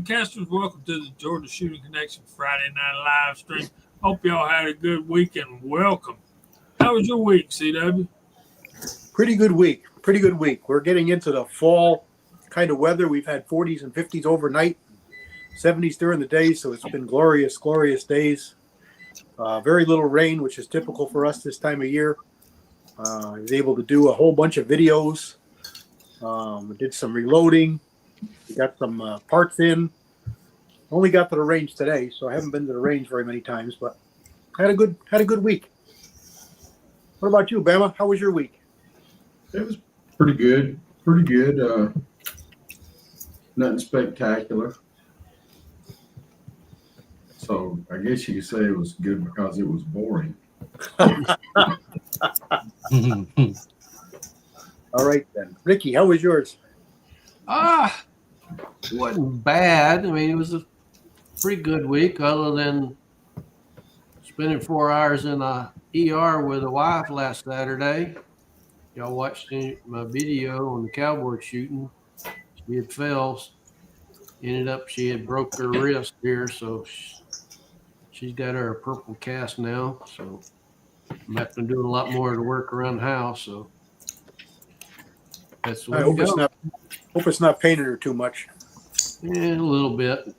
Broadcasters, welcome to the Georgia Shooting Connection Friday night live stream. Hope y'all had a good week and welcome. How was your week, CW? Pretty good week. We're getting into the fall kind of weather. We've had 40s and 50s overnight, 70s during the day, so it's been glorious days. Very little rain, which is typical for us this time of year. I was able to do a whole bunch of videos. We did some reloading. We got some parts in. Only got to the range today, so I haven't been to the range very many times, but had a good week. What about you, Bama? How was your week? It was pretty good. Nothing spectacular. So I guess you could say it was good because it was boring. All right then. Ricky, how was yours? It wasn't bad. I mean, it was a pretty good week other than spending 4 hours in a ER with a wife last Saturday. Y'all watched my video on the cowboy shooting. She had fell. Ended up she had broke her wrist here, so she's got her a purple cast now. So I'm having to do a lot more of the work around the house. So that's the way I hope it's not paining her too much. Yeah, a little bit,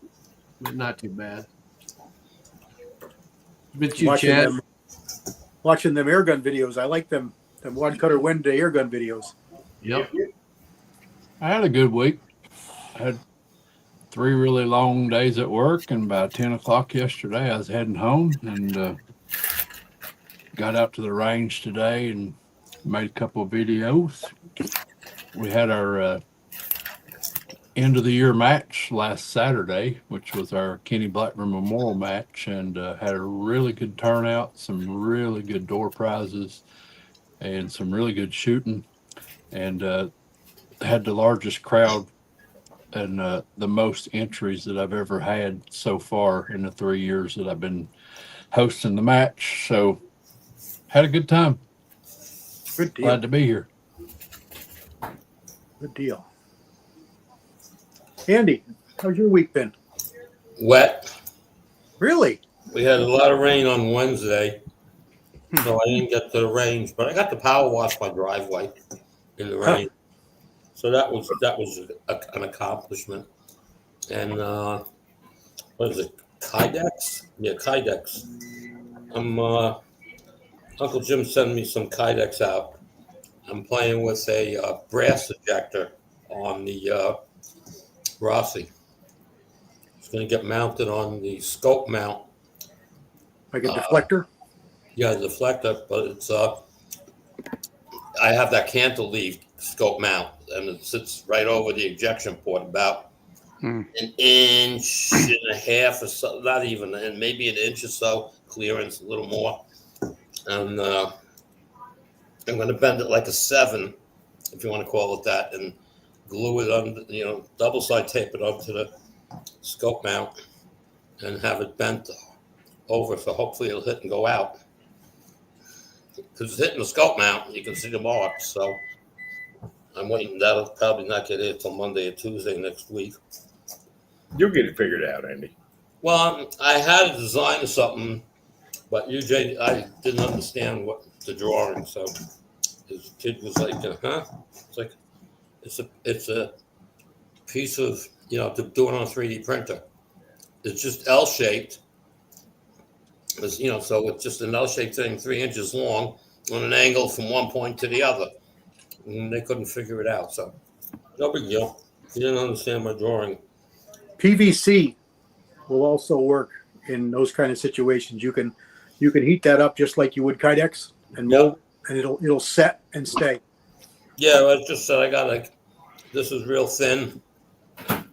but not too bad. But you, Chad? Watching them airgun videos. I like them One Cutter Wednesday airgun videos. Yep. I had a good week. I had 3 really long days at work, and by 10 o'clock yesterday, I was heading home and got out to the range today and made a couple of videos. We had our end of the year match last Saturday, which was our Kenny Blackburn Memorial match, and had a really good turnout, some really good door prizes, and some really good shooting, and had the largest crowd and the most entries that I've ever had so far in the 3 years that I've been hosting the match. So had a good time. Good deal. Glad to be here. Good deal. Andy, how's your week been? Wet. Really? We had a lot of rain on Wednesday, so I didn't get to the range, but I got to power wash my driveway in the rain. So that was an accomplishment. And what is it? Kydex? Yeah, Kydex. Uncle Jim sent me some Kydex out. I'm playing with a brass ejector on the Rossi. It's going to get mounted on the scope mount. Like a deflector? Yeah, a deflector, but it's I have that cantilever scope mount, and it sits right over the ejection port, about an inch and a half or so, not even, and maybe an inch or so clearance, a little more. And I'm going to bend it like a 7, if you want to call it that, and glue it on, double side tape it onto the scope mount and have it bent over, so hopefully it'll hit and go out. Because it's hitting the scope mount, you can see the marks. So I'm waiting. That'll probably not get hit till Monday or Tuesday next week. You'll get it figured out, Andy. Well, I had a design of something, but UJ, I didn't understand what the drawing. So his kid was like, It's like, it's a piece of, to do it on a 3D printer. It's just L-shaped. So it's just an L-shaped thing, 3 inches long, on an angle from one point to the other. And they couldn't figure it out. So no big deal. He didn't understand my drawing. PVC will also work in those kind of situations. You can heat that up just like you would Kydex and mold, and it'll set and stay. Yeah, I just said I got this is real thin, and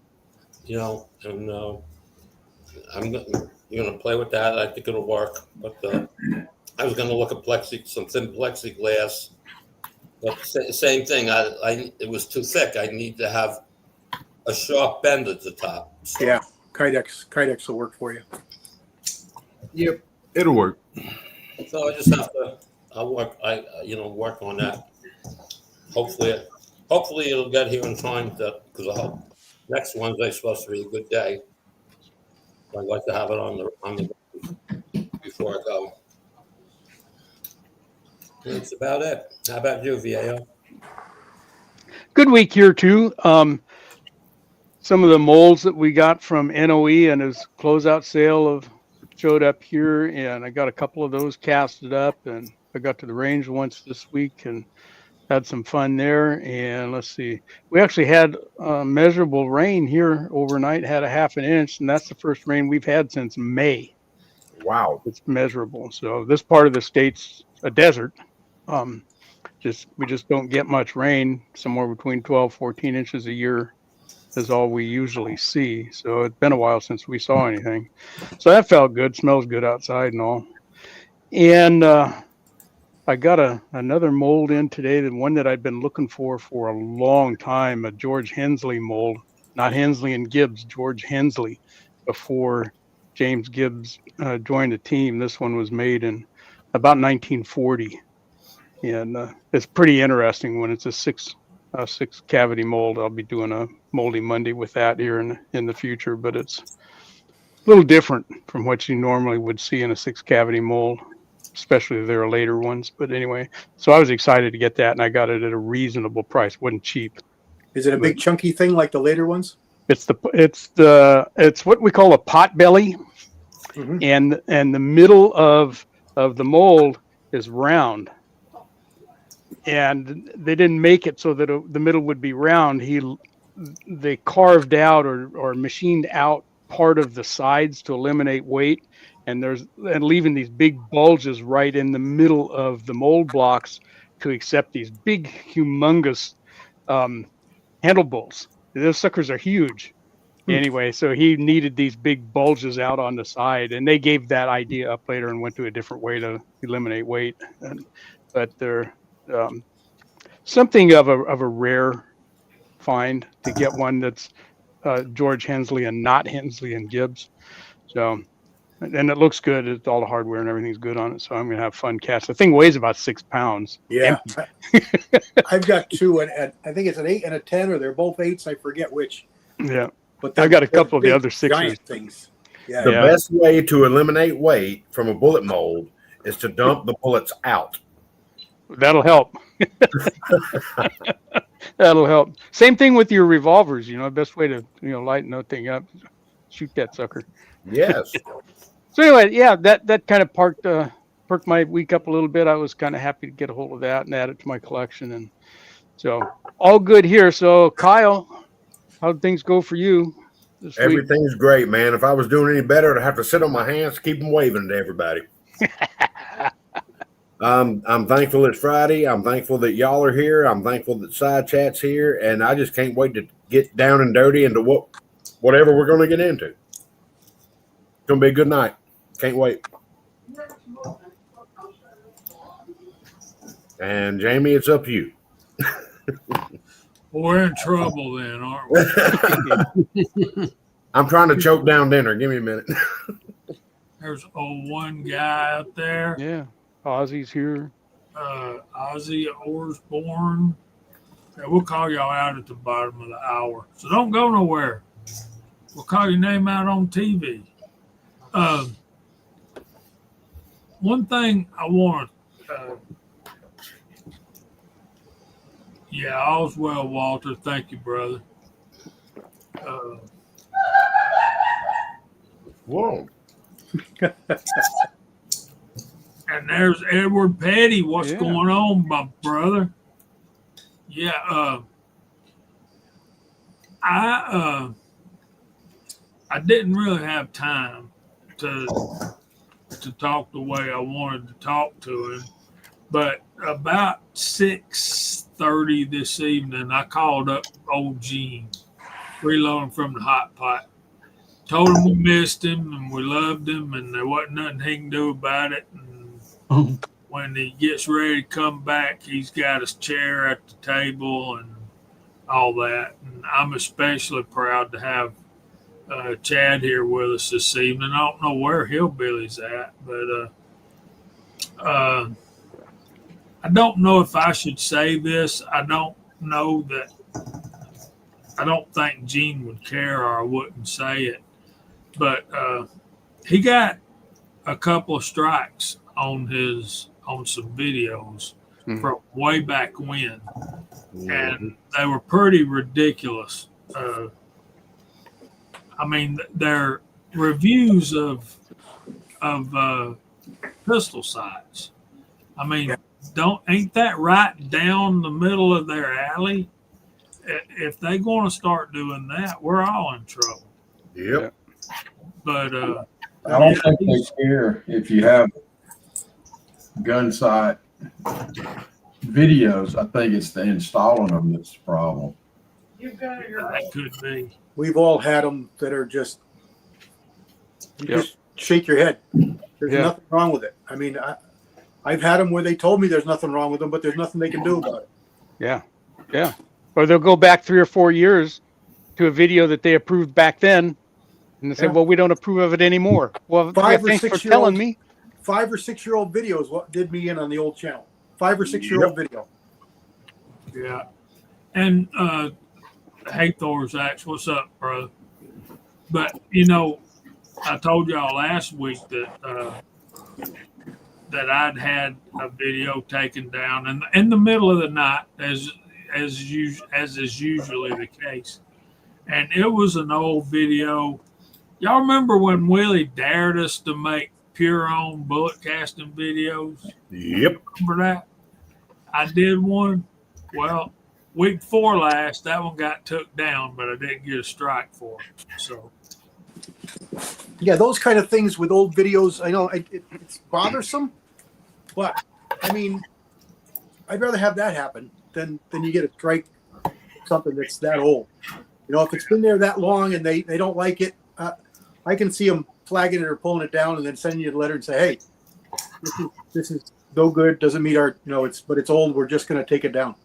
you're gonna play with that. I think it'll work, but I was gonna look at some thin plexiglass, but same thing. It was too thick. I need to have a sharp bend at the top. So. Yeah, Kydex will work for you. Yep, it'll work. So I just have to. I'll work. Work on that. Hopefully it'll get here in time because Next Wednesday's supposed to be a good day. I'd like to have it on the before I go. That's about it. How about you, VAO? Good week here too. Some of the molds that we got from NOE and his closeout sale have showed up here, and I got a couple of those casted up, and I got to the range once this week and had some fun there. And let's see, we actually had measurable rain here overnight, had a half an inch, and that's the first rain we've had since May. Wow. It's measurable. So this part of the state's a desert. We just don't get much rain. Somewhere between 12, 14 inches a year is all we usually see. So it's been a while since we saw anything. So that felt good. Smells good outside and all. And I got another mold in today, the one that I'd been looking for a long time, a George Hensley mold, not Hensley and Gibbs, George Hensley, before James Gibbs joined the team. This one was made in about 1940. And it's pretty interesting when it's a six cavity mold. I'll be doing a Moldy Monday with that here in the future, but it's a little different from what you normally would see in a 6 cavity mold, especially if they're later ones. But anyway, so I was excited to get that, and I got it at a reasonable price. Wasn't cheap. Is it a big chunky thing like the later ones? It's what we call a pot belly, and the middle of the mold is round. And they didn't make it so that the middle would be round. They carved out or machined out part of the sides to eliminate weight, and leaving these big bulges right in the middle of the mold blocks to accept these big, humongous handle bolts. Those suckers are huge. Anyway, so he needed these big bulges out on the side, and they gave that idea up later and went to a different way to eliminate weight. But they're something of a rare find to get one that's George Hensley and not Hensley and Gibbs. So, and it looks good. It's all the hardware and everything's good on it. So I'm going to have fun cast. The thing weighs about 6 pounds. Yeah. I've got two, and I think it's an 8 and a 10, or they're both 8s. I forget which. Yeah. But I got a couple of the big, other 6s. giant things. Yeah. The best way to eliminate weight from a bullet mold is to dump the bullets out. That'll help. That'll help. Same thing with your revolvers. Best way to lighten that thing up, shoot that sucker. Yes. So anyway, yeah, that kind of perked my week up a little bit. I was kind of happy to get a hold of that and add it to my collection, and so all good here. So Kyle, how'd things go for you this week? Everything's great, man. If I was doing any better, I'd have to sit on my hands, keep them waving to everybody. I'm thankful it's Friday. I'm thankful that y'all are here. I'm thankful that Side Chat's here, and I just can't wait to get down and dirty into whatever we're going to get into. It's going to be a good night. Can't wait. And Jamie, it's up to you. We're in trouble then, aren't we? I'm trying to choke down dinner. Give me a minute. There's one guy out there. Yeah, Ozzy's here. Ozzy Osbourne. Yeah, we'll call y'all out at the bottom of the hour. So don't go nowhere. We'll call your name out on TV. One thing I want all's well, Walter. Thank you, brother. Whoa. And there's Edward Petty. What's going on, my brother? Yeah, I didn't really have time to talk the way I wanted to talk to him, but about 6:30 this evening, I called up old Gene, reloading from the hot pot. Told him we missed him and we loved him, and there wasn't nothing he can do about it. And when he gets ready to come back, he's got his chair at the table and all that. And I'm especially proud to have Chad here with us this evening. I don't know where Hillbilly's at, but I don't know if I should say this. I don't know that I don't think Gene would care, or I wouldn't say it. But he got a couple of strikes on some videos from way back when, and they were pretty ridiculous. I mean, they're reviews of pistol sights. I mean, ain't that right down the middle of their alley? If they're going to start doing that, we're all in trouble. Yep. But I don't think they care if you have gun sight videos. I think it's the installing them that's the problem. that could be. We've all had them that are just, you just shake your head. There's nothing wrong with it. I mean, I've had them where they told me there's nothing wrong with them, but there's nothing they can do about it. Yeah. Yeah. Or they'll go back 3 or 4 years to a video that they approved back then. And they say, well, we don't approve of it anymore. Well, thanks for telling me. 5 or 6 year old videos what did me in on the old channel. 5 or 6 year old video. Yeah. And Hathor's Axe, what's up, bro? But I told y'all last week that I'd had a video taken down in the middle of the night, as is usually the case, and it was an old video. Y'all remember when Willie dared us to make pure-on bullet casting videos? Yep. Remember that? I did one. Well, week 4 last, that one got took down, but I didn't get a strike for it. So, yeah, those kind of things with old videos, I know it's bothersome, but I mean, I'd rather have that happen than you get a strike, something that's that old. If it's been there that long and they don't like it, I can see them flagging it or pulling it down and then sending you a letter and say, hey, this is no good, doesn't meet our, but it's old, we're just going to take it down.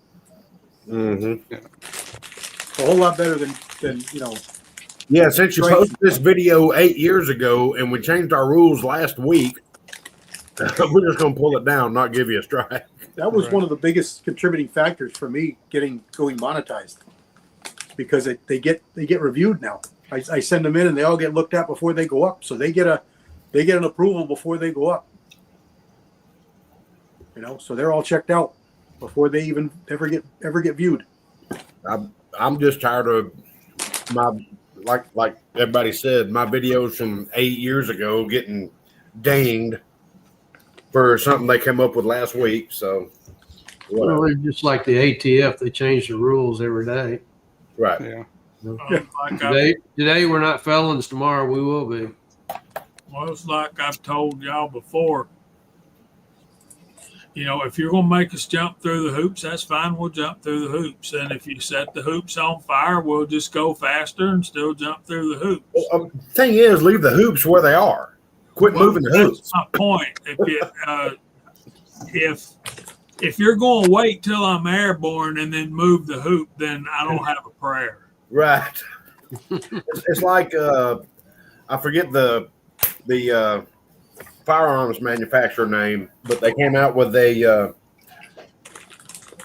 Mm-hmm. A whole lot better than Yeah, since you posted this video 8 years ago and we changed our rules last week, we're just going to pull it down, not give you a strike. That was one of the biggest contributing factors for me going monetized, because they get reviewed now. I send them in and they all get looked at before they go up, so they get an approval before they go up. So they're all checked out before they even ever get viewed. I'm just tired of my like everybody said, my videos from 8 years ago getting dinged for something they came up with last week. So, well, they're just like the ATF; they change the rules every day. Right. Yeah. Today we're not felons. Tomorrow we will be. Well, it's like I've told y'all before. If you're going to make us jump through the hoops, that's fine. We'll jump through the hoops. And if you set the hoops on fire, we'll just go faster and still jump through the hoops. Well, thing is, leave the hoops where they are. Quit moving the hoops. That's my point. If you're going to wait till I'm airborne and then move the hoop, then I don't have a prayer. Right. It's like I forget the firearms manufacturer name, but they came out with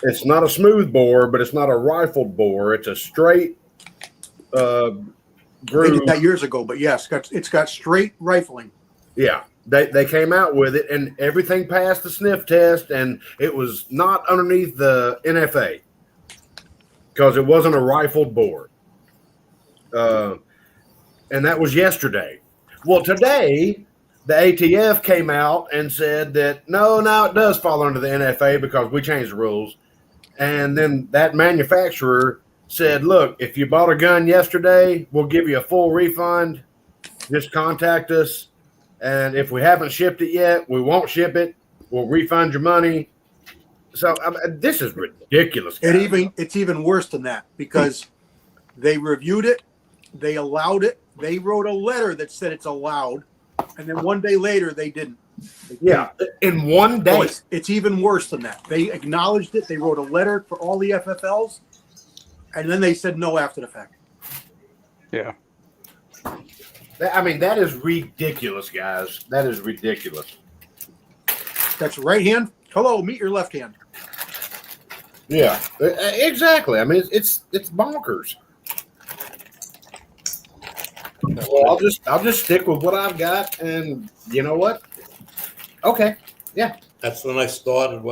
it's not a smooth bore, but it's not a rifled bore. It's a straight groove. They did that years ago, but yes, it's got straight rifling. Yeah, they came out with it, and everything passed the sniff test, and it was not underneath the NFA because it wasn't a rifled bore. And that was yesterday. Well, today the ATF came out and said that no, now it does fall under the NFA because we changed the rules. And then that manufacturer said, look, if you bought a gun yesterday, we'll give you a full refund. Just contact us. And if we haven't shipped it yet, we won't ship it. We'll refund your money. So this is ridiculous. It's even worse than that because they reviewed it. They allowed it. They wrote a letter that said it's allowed. And then one day later, they didn't. In one day. So it's even worse than that. They acknowledged it. They wrote a letter for all the FFLs. And then they said no after the fact. Yeah. I mean, that is ridiculous, guys. That is ridiculous. That's right hand. Hello, meet your left hand. Yeah, exactly. I mean, it's bonkers. Well, I'll just stick with what I've got, and you know what? Okay. That's when I started.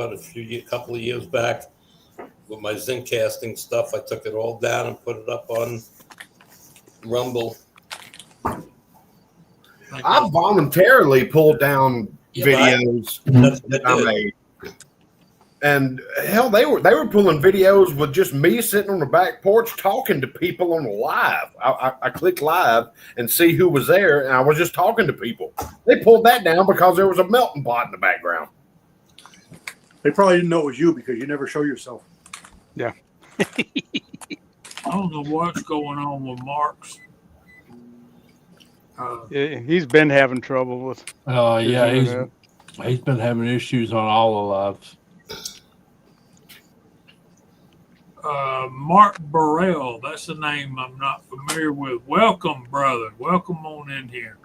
Couple of years back with my zinc casting stuff. I took it all down and put it up on Rumble. I voluntarily pulled down videos That's that I made. And hell, they were pulling videos with just me sitting on the back porch talking to people on the live. I clicked live and see who was there, and I was just talking to people. They pulled that down because there was a melting pot in the background. They probably didn't know it was you because you never show yourself. I don't know what's going on with Mark's. He's been having trouble with. Yeah, he's been having issues on all the lives. Mark Burrell, that's a name I'm not familiar with. Welcome, brother. Welcome on in here.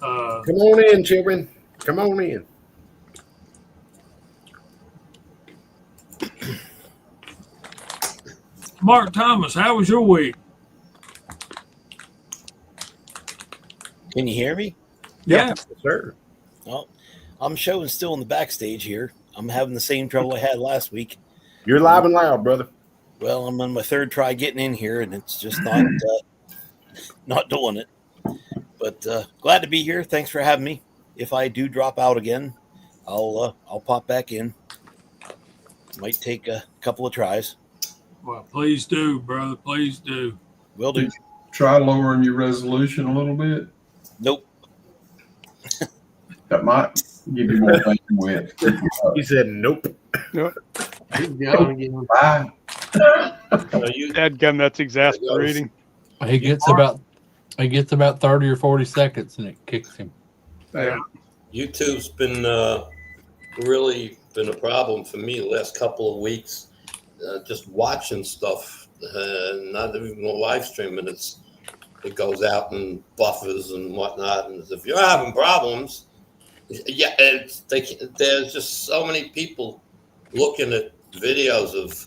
Come on in, children. Come on in. Mark Thomas, how was your week? Can you hear me? Yeah. Yes, sir. Well, I'm showing still in the backstage here. I'm having the same trouble I had last week. You're live and loud, brother. Well, I'm on my third try getting in here, and it's just not doing it. But glad to be here. Thanks for having me. If I do drop out again, I'll pop back in. Might take a couple of tries. Well, please do, brother. Please do. Will do. Try lowering your resolution a little bit. Nope. That might give you more thinking with. He said, "Nope." He's gone again. Bye. Dadgum, that's exasperating. He gets about 30 or 40 seconds and it kicks him. Yeah. YouTube's been really been a problem for me the last couple of weeks. Just watching stuff, not even a live stream, and it goes out and buffers and whatnot. And if you're having problems, yeah, there's just so many people looking at videos of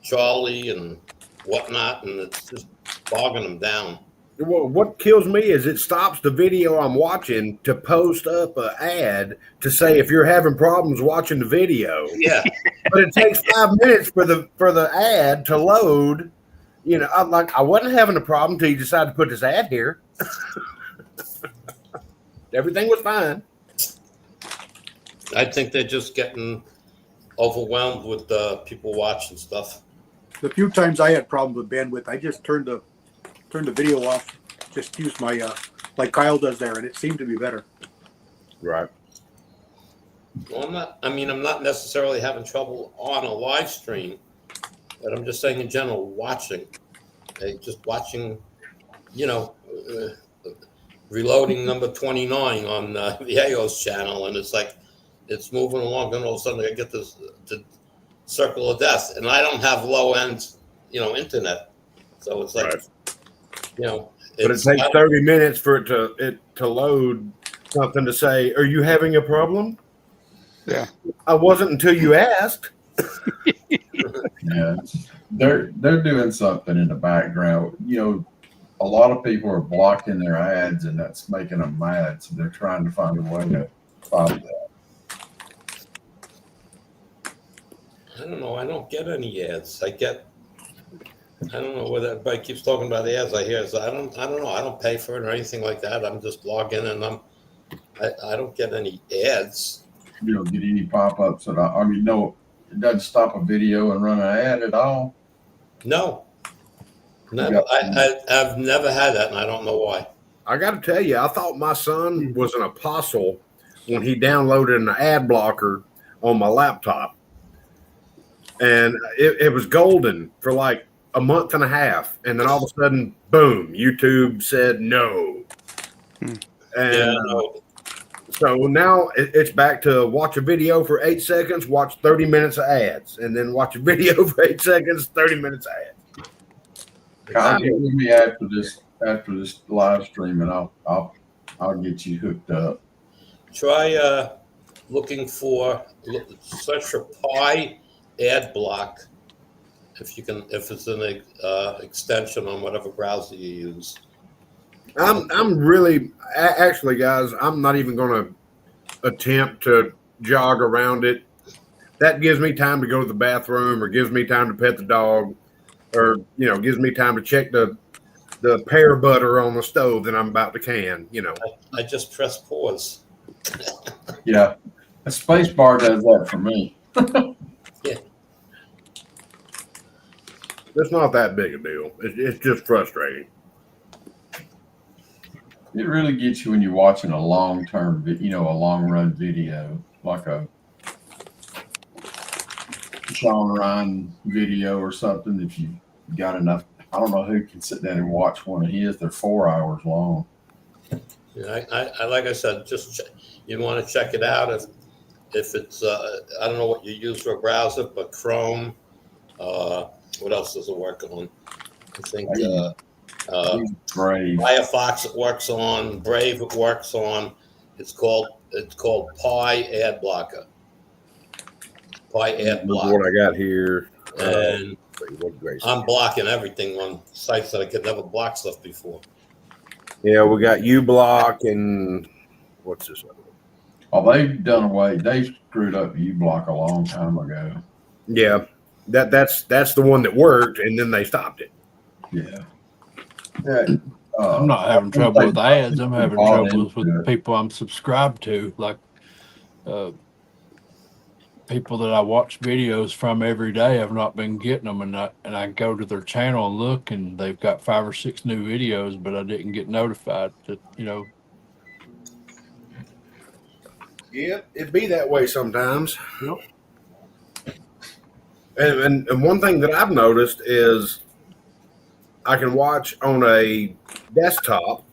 Charlie and whatnot, and it's just bogging them down. Well, what kills me is it stops the video I'm watching to post up an ad to say if you're having problems watching the video. Yeah, But it takes 5 minutes for the ad to load. You know, I wasn't having a problem until you decided to put this ad here. Everything was fine. I think they're just getting overwhelmed with people watching stuff. The few times I had problems with bandwidth, I just turned the video off. Just use my like Kyle does there, and it seemed to be better. Right. Well, I'm not necessarily having trouble on a live stream, but I'm just saying in general, watching. Just watching, reloading number 29 on Viejo's channel, and it's like, it's moving along, and all of a sudden I get this the circle of death, and I don't have low-end, internet. So it's like, Right. But it takes 30 minutes for it to load something to say, "Are you having a problem?" Yeah. I wasn't until you asked. Yeah, they're doing something in the background. A lot of people are blocking their ads, and that's making them mad. So they're trying to find a way to stop that. I don't know. I don't get any ads. I don't know whether everybody keeps talking about the ads I hear. So I don't know. I don't pay for it or anything like that. I'm just logging and I don't get any ads. You don't get any pop-ups at all. No, it doesn't stop a video and run an ad at all. No. I've never had that, and I don't know why. I got to tell you, I thought my son was an apostle when he downloaded an ad blocker on my laptop. And it was golden for like a month and a half. And then all of a sudden, boom, YouTube said no. And so now it's back to watch a video for 8 seconds, watch 30 minutes of ads, and then watch a video for 8 seconds, 30 minutes of ads. Kyle, get with me after this live stream, and I'll get you hooked up. Try search for Pi ad block if it's an extension on whatever browser you use. I'm really actually, guys. I'm not even going to attempt to jog around it. That gives me time to go to the bathroom, or gives me time to pet the dog, or gives me time to check the pear butter on the stove that I'm about to can. I just press pause. Yeah. A space bar does that for me. It's not that big a deal. It's just frustrating. It really gets you when you're watching a long-term, a long-run video, like a Sean Ryan video or something. If you got enough, I don't know who can sit down and watch one of his. They're 4 hours long. Yeah, I like I said, just you want to check it out if it's I don't know what you use for a browser, but Chrome. What else does it work on? I think Brave. Firefox it works on, Brave it works on. It's called Pi Ad Blocker. Pi Ad Look Blocker. what I got here. And What Grace? I'm blocking everything on sites that I could never block stuff before. Yeah, we got uBlock and what's this other one? Oh, they've done away. They screwed up uBlock a long time ago. Yeah, that's the one that worked, and then they stopped it. Yeah. Yeah. I'm not having trouble with ads. I'm having trouble with people I'm subscribed to, like people that I watch videos from every day. I've not been getting them, and I go to their channel and look, and they've got 5 or 6 new videos, but I didn't get notified that Yeah, it be that way sometimes. Yep. And one thing that I've noticed is I can watch on a desktop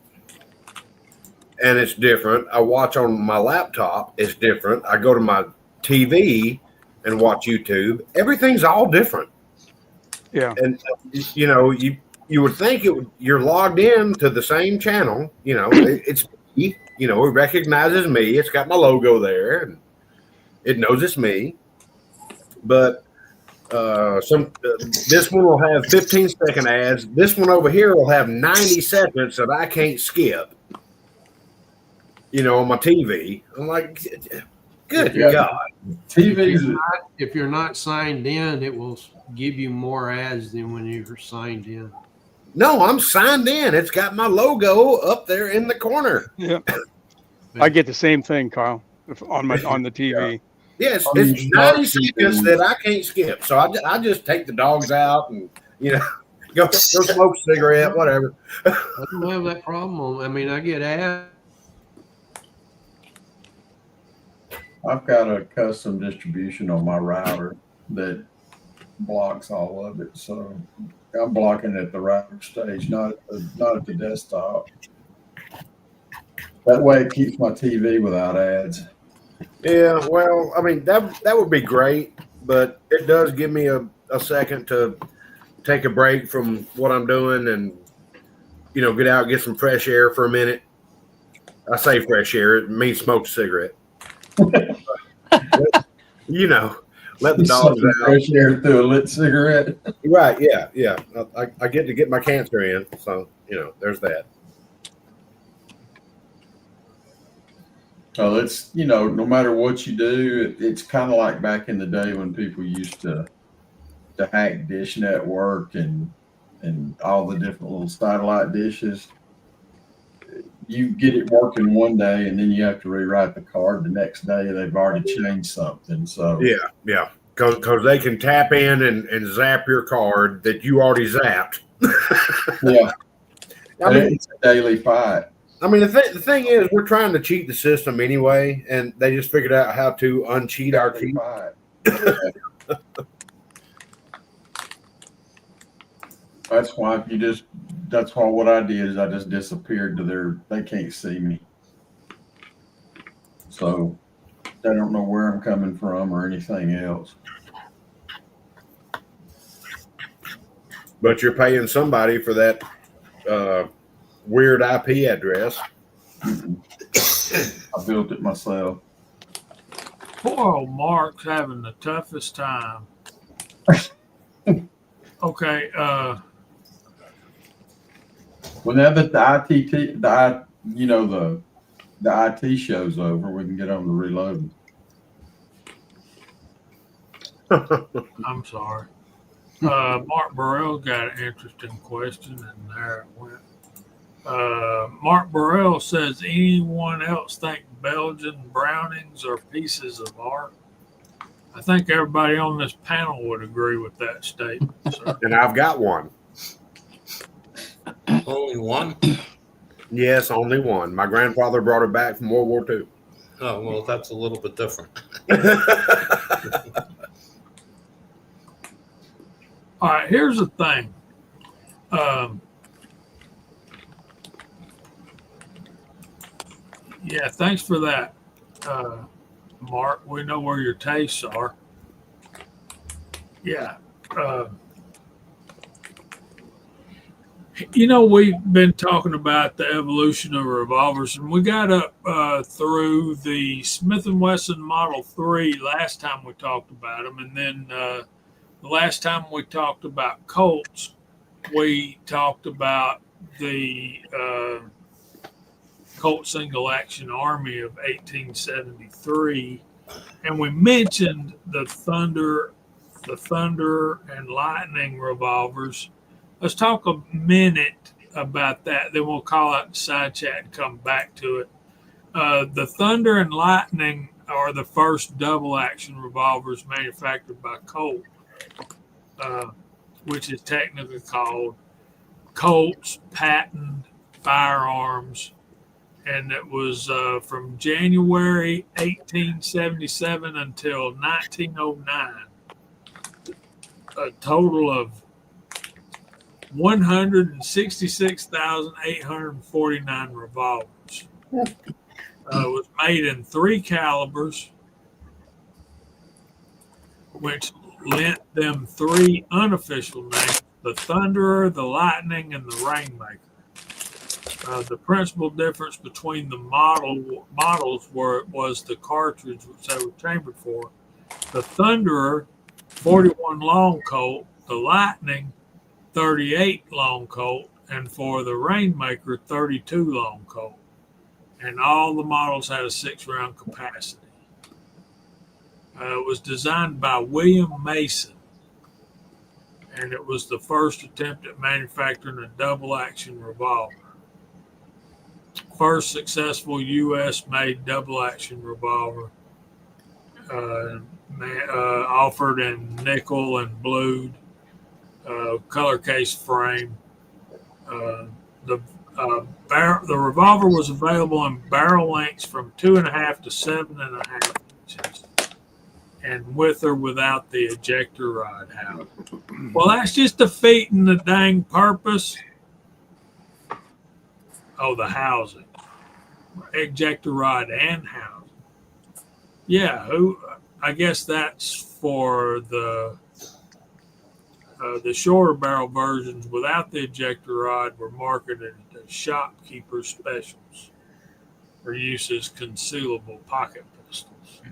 and it's different. I watch on my laptop, it's different. I go to my TV and watch YouTube. Everything's all different. Yeah. And you would think you're logged in to the same channel. It's me. It recognizes me. It's got my logo there, and it knows it's me. But this one will have 15-second ads. This one over here will have 90 seconds that I can't skip. On my TV. I'm like, good God. TVs. If you're not signed in, it will give you more ads than when you're signed in. No, I'm signed in. It's got my logo up there in the corner. Yeah. I get the same thing, Kyle, on the TV. Yes, it's 90 seconds that I can't skip. So I just take the dogs out and go smoke a cigarette, whatever. I don't have that problem. I mean, I get ads. I've got a custom distribution on my router that blocks all of it. So I'm blocking at the router stage, not at the desktop. That way it keeps my TV without ads. Yeah, well, I mean, that would be great, but it does give me a second to take a break from what I'm doing and, get out, get some fresh air for a minute. I say fresh air, it means smoke a cigarette. Let the dogs out. Fresh air through a lit cigarette. Right, yeah. I get my cancer in, so, there's that. So it's, no matter what you do, it's kind of like back in the day when people used to hack Dish Network and all the different little satellite dishes. You get it working one day and then you have to rewrite the card the next day. They've already changed something. So yeah. Because they can tap in and zap your card that you already zapped. yeah, I mean, it's a daily fight. I mean, the thing is, we're trying to cheat the system anyway, and they just figured out how to uncheat our cheat. That's why what I did is I just disappeared they can't see me. So they don't know where I'm coming from or anything else. But you're paying somebody for that weird IP address. I built it myself. Poor old Mark's having the toughest time. Whenever the IT show's over, we can get on to reloading. I'm sorry. Mark Burrell got an interesting question, and there it went. Mark Burrell says, anyone else think Belgian Brownings are pieces of art? I think everybody on this panel would agree with that statement, sir. And I've got one. Only one? Yes, only one. My grandfather brought it back from World War II. Oh, well, that's a little bit different. All right, here's the thing. Yeah, thanks for that, Mark. We know where your tastes are. Yeah. We've been talking about the evolution of revolvers, and we got up through the Smith & Wesson Model 3 last time we talked about them, and then the last time we talked about Colts, we talked about the Colt Single Action Army of 1873, and we mentioned the Thunder and Lightning revolvers. Let's talk a minute about that. Then we'll call out the side chat and come back to it. The Thunder and Lightning are the first double action revolvers manufactured by Colt, which is technically called Colt's Patent Firearms. And it was from January 1877 until 1909, a total of 166,849 revolvers. It was made in 3 calibers, which lent them 3 unofficial names: the Thunderer, the Lightning, and the Rainmaker. The principal difference between the models was the cartridge which they were chambered for. The Thunderer, 41 long Colt; the Lightning, 38 long Colt; and for the Rainmaker, 32 long Colt. And all the models had a 6-round capacity. It was designed by William Mason, and it was the first attempt at manufacturing a double-action revolver. First successful U.S.-made double-action revolver, offered in nickel and blued, color case frame. The revolver was available in barrel lengths from 2.5 to 7.5 inches, and with or without the ejector rod housing. Well, that's just defeating the dang purpose. Oh, the housing, ejector rod and housing. Yeah, I guess that's for the shorter barrel versions without the ejector rod were marketed as shopkeeper specials for use as concealable pocket pistols.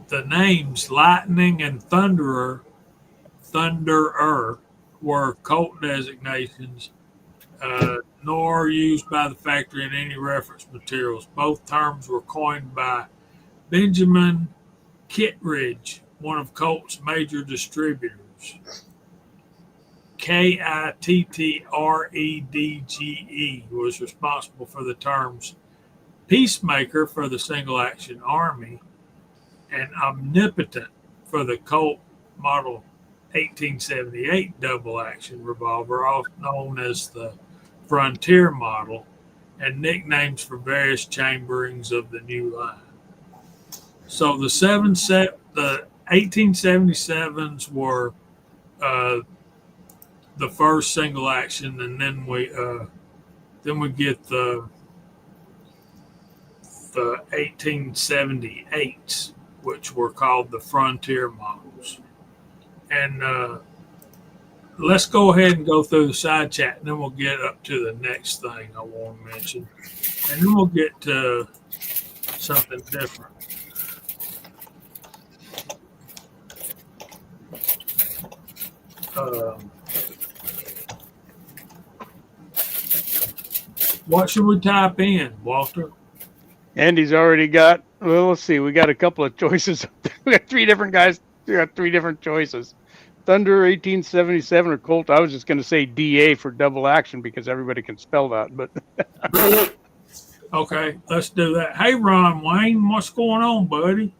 The names Lightning and Thunderer were Colt designations, nor used by the factory in any reference materials. Both terms were coined by Benjamin Kittredge, one of Colt's major distributors. Kittredge was responsible for the terms Peacemaker for the Single Action Army and Omnipotent for the Colt Model 1878 double action revolver, also known as the Frontier model, and nicknames for various chamberings of the new line. So the 1877s were the first single action, and then we get the 1878s, which were called the Frontier models. And let's go ahead and go through the side chat, and then we'll get up to the next thing I want to mention. And then we'll get to something different. What should we type in, Walter? Andy's already got, well, let's see. We got a couple of choices. We got three different guys. We got three different choices. Thunder 1877 or Colt. I was just going to say DA for double action because everybody can spell that. But Okay, let's do that. Hey, Ron Wayne, what's going on, buddy?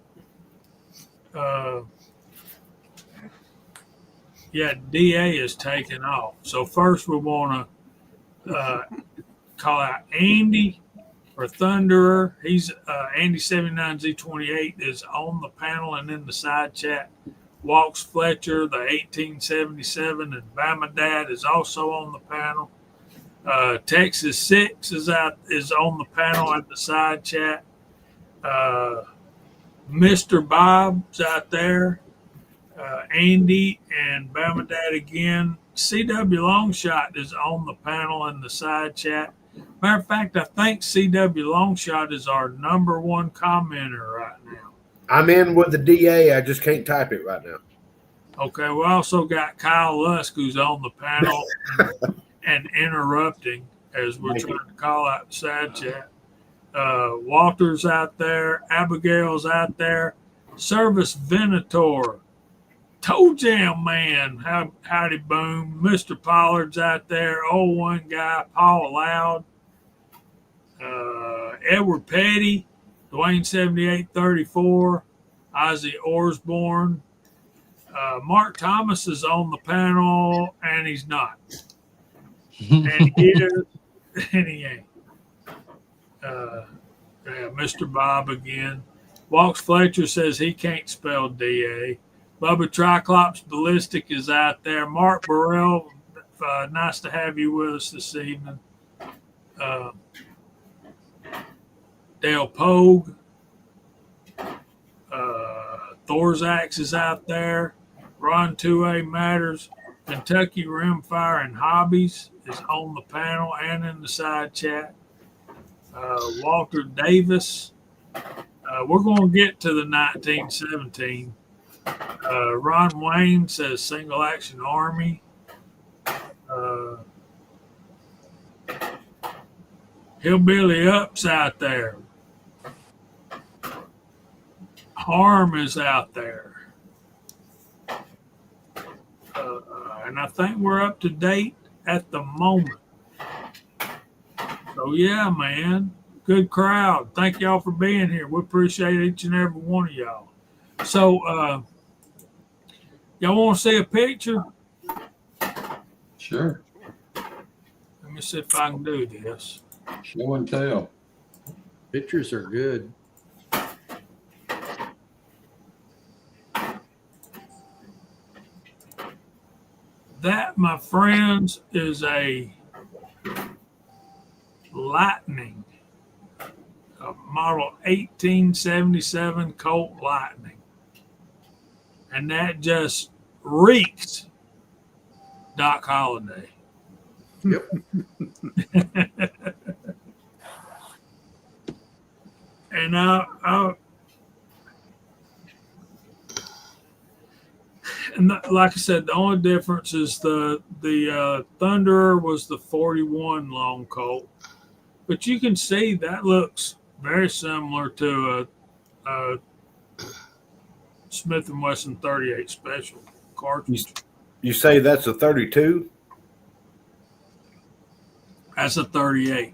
Yeah, DA is taking off. So first we want to call out Andy or Thunderer. He's Andy 79Z28 is on the panel and in the side chat. Walks Fletcher, the 1877, and Bama Dad is also on the panel. Texas 6 is on the panel at the side chat. Mr. Bob's out there. Andy and Bama Dad again. CW Longshot is on the panel in the side chat. Matter of fact, I think CW Longshot is our number one commenter right now. I'm in with the DA. I just can't type it right now. Okay, we also got Kyle Lusk who's on the panel and interrupting as we're trying to call out the side chat. Walter's out there. Abigail's out there. Service Venator. Toe Jam Man. Howdy boom. Mr. Pollard's out there. Old one guy. Paul Loud. Edward Petty. Dwayne 7834. Ozzy Osborne. Mark Thomas is on the panel, and he's not. And he is, and he ain't. Mr. Bob again. Walks Fletcher says he can't spell DA. Bubba Triclops Ballistic is out there. Mark Burrell, nice to have you with us this evening. Dale Pogue. Thorzax is out there. Ron 2A Matters. Kentucky Rimfire and Hobbies is on the panel and in the side chat. Walter Davis. We're going to get to the 1917. Ron Wayne says Single Action Army. Hillbilly Up's out there. Harm is out there. And I think we're up to date at the moment. So, yeah, man, good crowd. Thank y'all for being here. We appreciate each and every one of y'all. So, y'all want to see a picture? Sure. Let me see if I can do this. Show and tell. Pictures are good. That, my friends, is a Lightning, a model 1877 Colt Lightning. And that just reeks Doc Holliday. Yep. And like I said, the only difference is the Thunderer was the 41 long Colt, but you can see that looks very similar to a Smith & Wesson 38 Special cartridge. You say that's a 32? That's a 38.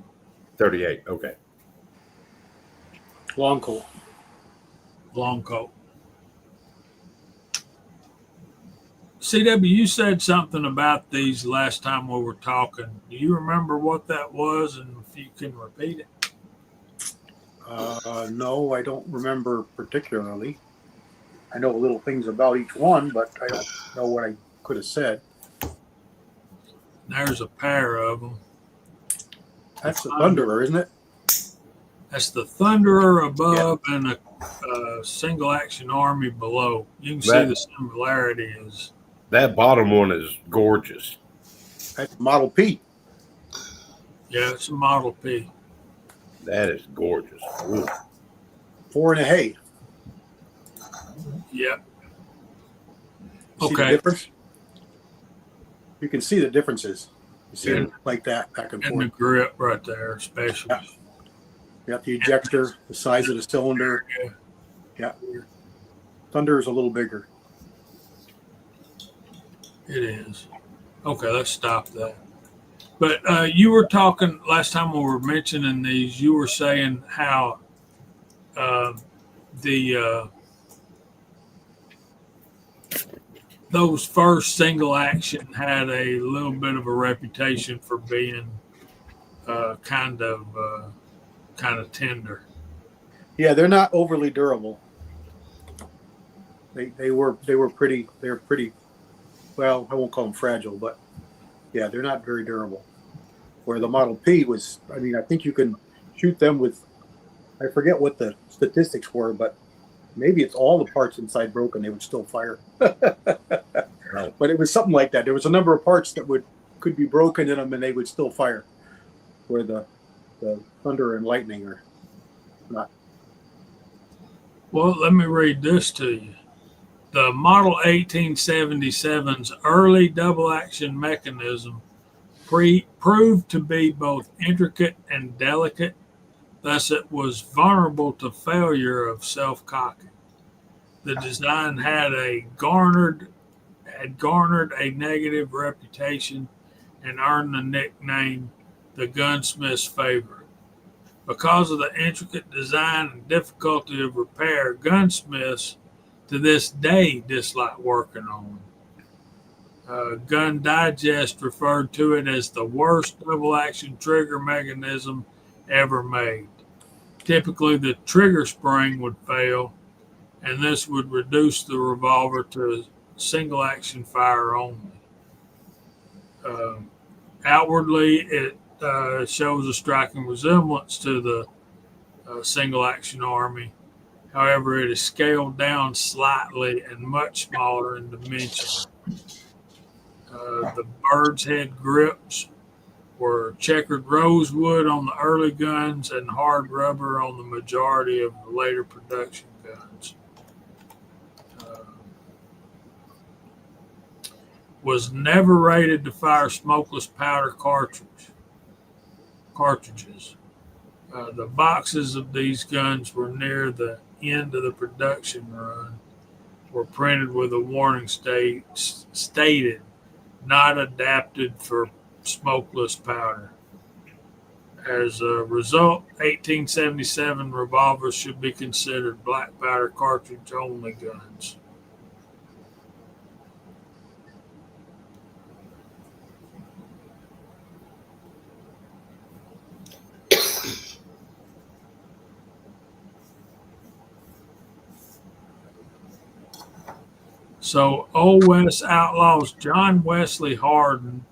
38, okay. Long Colt. Long Colt. CW, you said something about these last time we were talking. Do you remember what that was, and if you can repeat it? No, I don't remember particularly. I know little things about each one, but I don't know what I could have said. There's a pair of them. That's the Thunderer, isn't it? That's the Thunderer above and a single action Army below. You can see the similarity is. That bottom one is gorgeous. That's Model P. Yeah, it's a Model P. That is gorgeous. Ooh. pouring of hay. Yep. See the Okay. difference? You can see the differences. You see Yeah. it like that back and And the forth. grip right there, especially. Yeah. You got the ejector, the size of the cylinder. Yeah. Thunder is a little bigger. It is. Okay, let's stop that. But you were talking last time when we were mentioning these, you were saying how the those first single action had a little bit of a reputation for being kind of tender. Yeah, they're not overly durable. They're pretty well, I won't call them fragile, but yeah, they're not very durable. Where the Model P was, I mean, I think you can shoot them with, I forget what the statistics were, but maybe it's all the parts inside broken, they would still fire. But it was something like that. There was a number of parts that could be broken in them and they would still fire. Where the thunder and lightning are not. Well, let me read this to you. The Model 1877's early double action mechanism proved to be both intricate and delicate, thus it was vulnerable to failure of self-cocking. The design had garnered a negative reputation and earned the nickname the gunsmith's favorite. Because of the intricate design and difficulty of repair, gunsmiths to this day dislike working on them. Gun Digest referred to it as the worst double-action trigger mechanism ever made. Typically, the trigger spring would fail, and this would reduce the revolver to single-action fire only. Outwardly, it shows a striking resemblance to the single-action Army. However, it is scaled down slightly and much smaller in dimension. The bird's head grips were checkered rosewood on the early guns and hard rubber on the majority of the later production guns. Was never rated to fire smokeless powder cartridges. The boxes of these guns were near the end of the production run, were printed with a warning stated not adapted for smokeless powder. As a result, 1877 revolvers should be considered black powder cartridge only guns. So, Old West outlaws John Wesley Hardin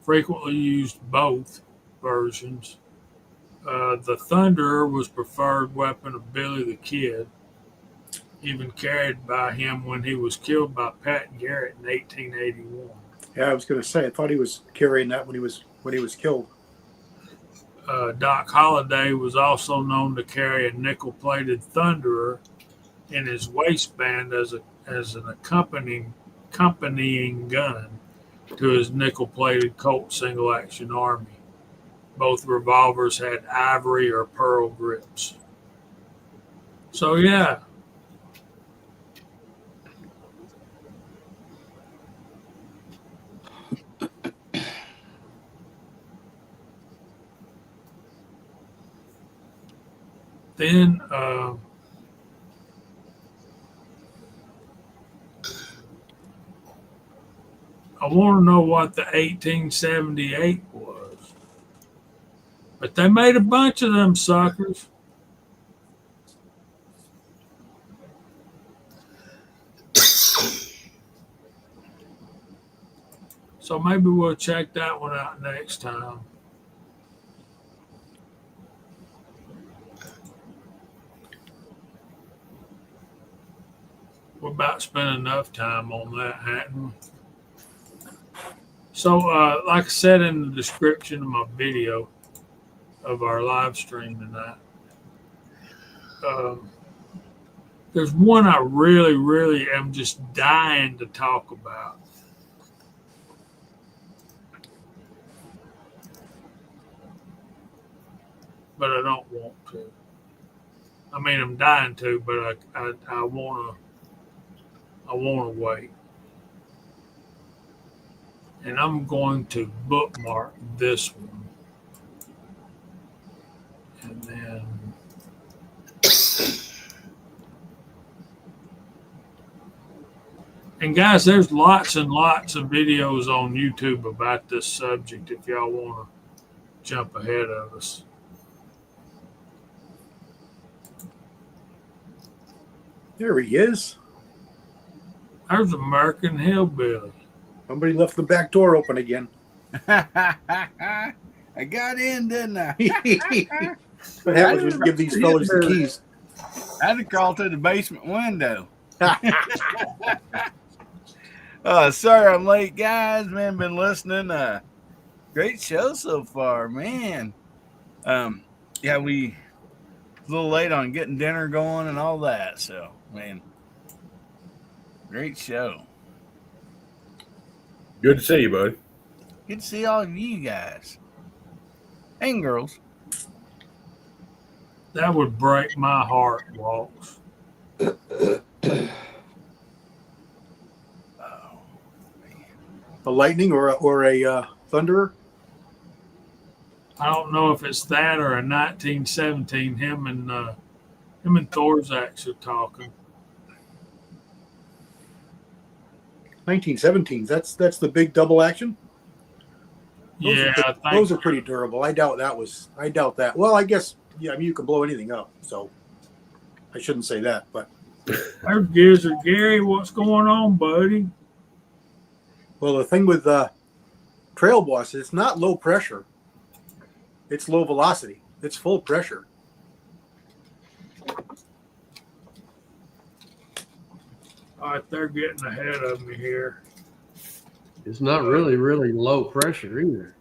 frequently used both versions. The Thunderer was preferred weapon of Billy the Kid, even carried by him when he was killed by Pat Garrett in 1881. Yeah, I was going to say, I thought he was carrying that when he was killed. Doc Holliday was also known to carry a nickel-plated Thunderer in his waistband as an accompanying gun to his nickel-plated Colt single-action Army. Both revolvers had ivory or pearl grips. So, yeah. Then I want to know what the 1878 was. But they made a bunch of them suckers. So maybe we'll check that one out next time. We're about to spend enough time on that, hadn't we? So, like I said in the description of my video of our live stream tonight, There's one I really, really am just dying to talk about. But I don't want to. I mean, I'm dying to, but I wanna wait. And I'm going to bookmark this one. And then and guys, there's lots and lots of videos on YouTube about this subject if y'all want to jump ahead of us. There he is. There's American Hillbilly. Somebody left the back door open again. I got in, didn't I? What happens when you give these fellas the keys? I had to crawl through the basement window. Sorry I'm late, guys. Man, been listening. Great show so far, man. Yeah, we a little late on getting dinner going and all that. So, man, great show. Good to see you, bud. Good to see all of you guys and girls. That would break my heart, Walks. A lightning or a thunderer? I don't know if it's that or a 1917. Him and Thorzak's are talking. 1917. That's the big double action. Yeah, I think Those are pretty durable. I doubt that. Well, I guess I mean you can blow anything up, so I shouldn't say that. But there's Gizzard Gary. What's going on, buddy? well, the thing with Trail Boss, it's not low pressure. It's low velocity. It's full pressure. All right, they're getting ahead of me here. It's not really low pressure either.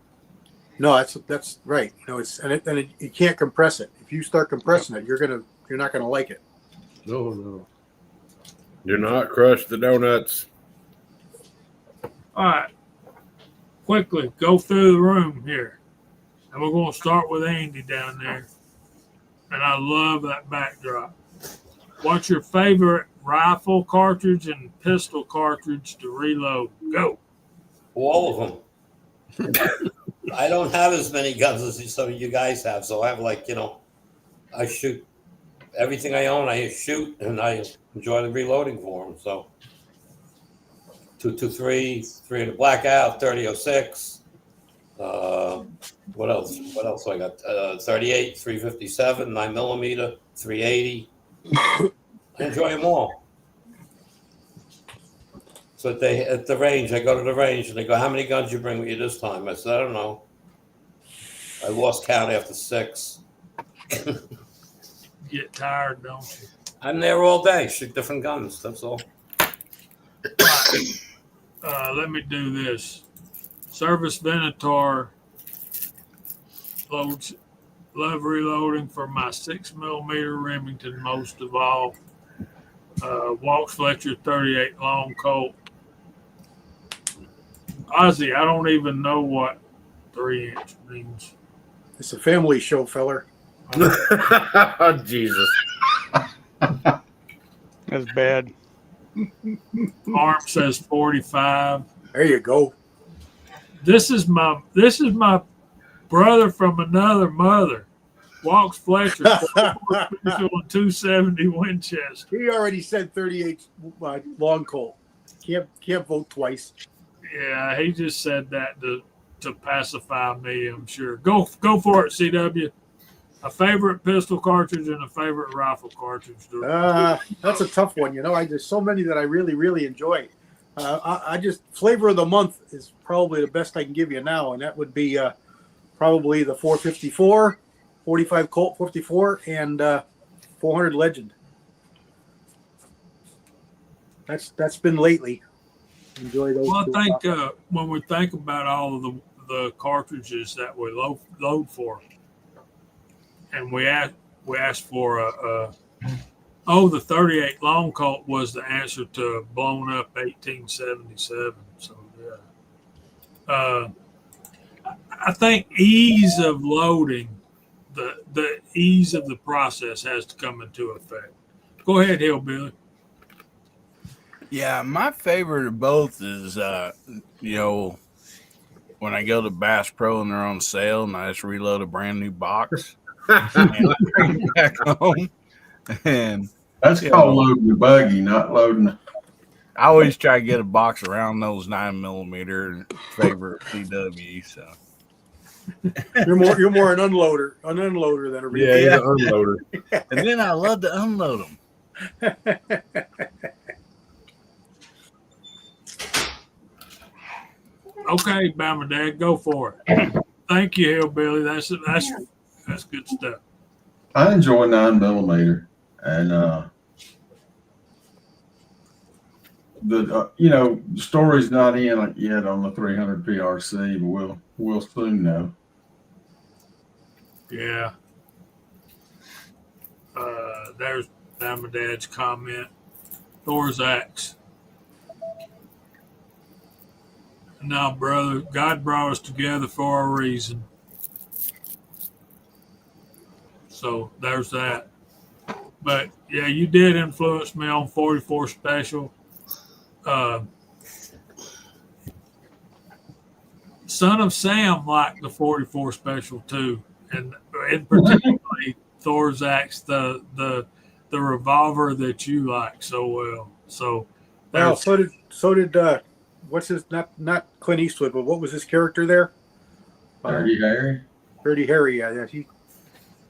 No, that's right. No, you can't compress it. If you start compressing it, you're not gonna like it. No. Do not crush the donuts. All right, quickly go through the room here, and we're going to start with Andy down there. And I love that backdrop. What's your favorite rifle cartridge and pistol cartridge to reload? Go. All of them. I don't have as many guns as some of you guys have, so I have I shoot everything I own. I shoot, and I enjoy the reloading for them. So 223, 3 in the blackout, 30-06. What else? What else I got? 38, 357, 9mm, 380. I enjoy them all. So at the range, I go to the range and they go, "How many guns you bring with you this time?" I said, "I don't know. I lost count after 6." Get tired, don't you? I'm there all day, shoot different guns. That's all. Let me do this. Service Venator love reloading for my 6mm Remington most of all. Walks Fletcher 38 long Colt. Ozzy, I don't even know what 3-inch means. It's a family show, feller. Oh, Jesus. That's bad. Arm says 45. There you go. This is my brother from another mother. Walks Fletcher, 270 Winchester. He already said 38 long Colt. Can't vote twice. Yeah, he just said that to pacify me, I'm sure. Go for it, CW. A favorite pistol cartridge and a favorite rifle cartridge. That's a tough one. There's so many that I really, really enjoy. I just flavor of the month is probably the best I can give you now, and that would be probably the 454, 45 Colt 54, and 400 Legend. That's been lately. Enjoy those. Well, I think when we think about all of the cartridges that we load for, and we ask for a Oh, the 38 Long Colt was the answer to a blown up 1877. So yeah, I think ease of loading, the ease of the process has to come into effect. Go ahead, Hillbilly. Yeah, my favorite of both is when I go to Bass Pro and they're on sale and I just reload a brand new box and bring it back home. And That's called loading the buggy, not loading. I always try to get a box around those 9mm favorite CW. So You're more an unloader than a Yeah, reloader. he's an unloader. and then I love to unload them. Okay, Bama Dad, go for it. Thank you, Hillbilly. That's good stuff. I enjoy 9mm, and the story's not in yet on the 300 PRC, but we'll soon know. Yeah. There's Bama Dad's comment. Thor's axe. Now, brother, God brought us together for a reason. So there's that. But yeah, you did influence me on 44 Special. Son of Sam liked the 44 Special too, and in particularly Thor's axe, the revolver that you like so well. So Well, so did what's his not Clint Eastwood, but what was his character there? Dirty Harry. Dirty Harry. Yeah,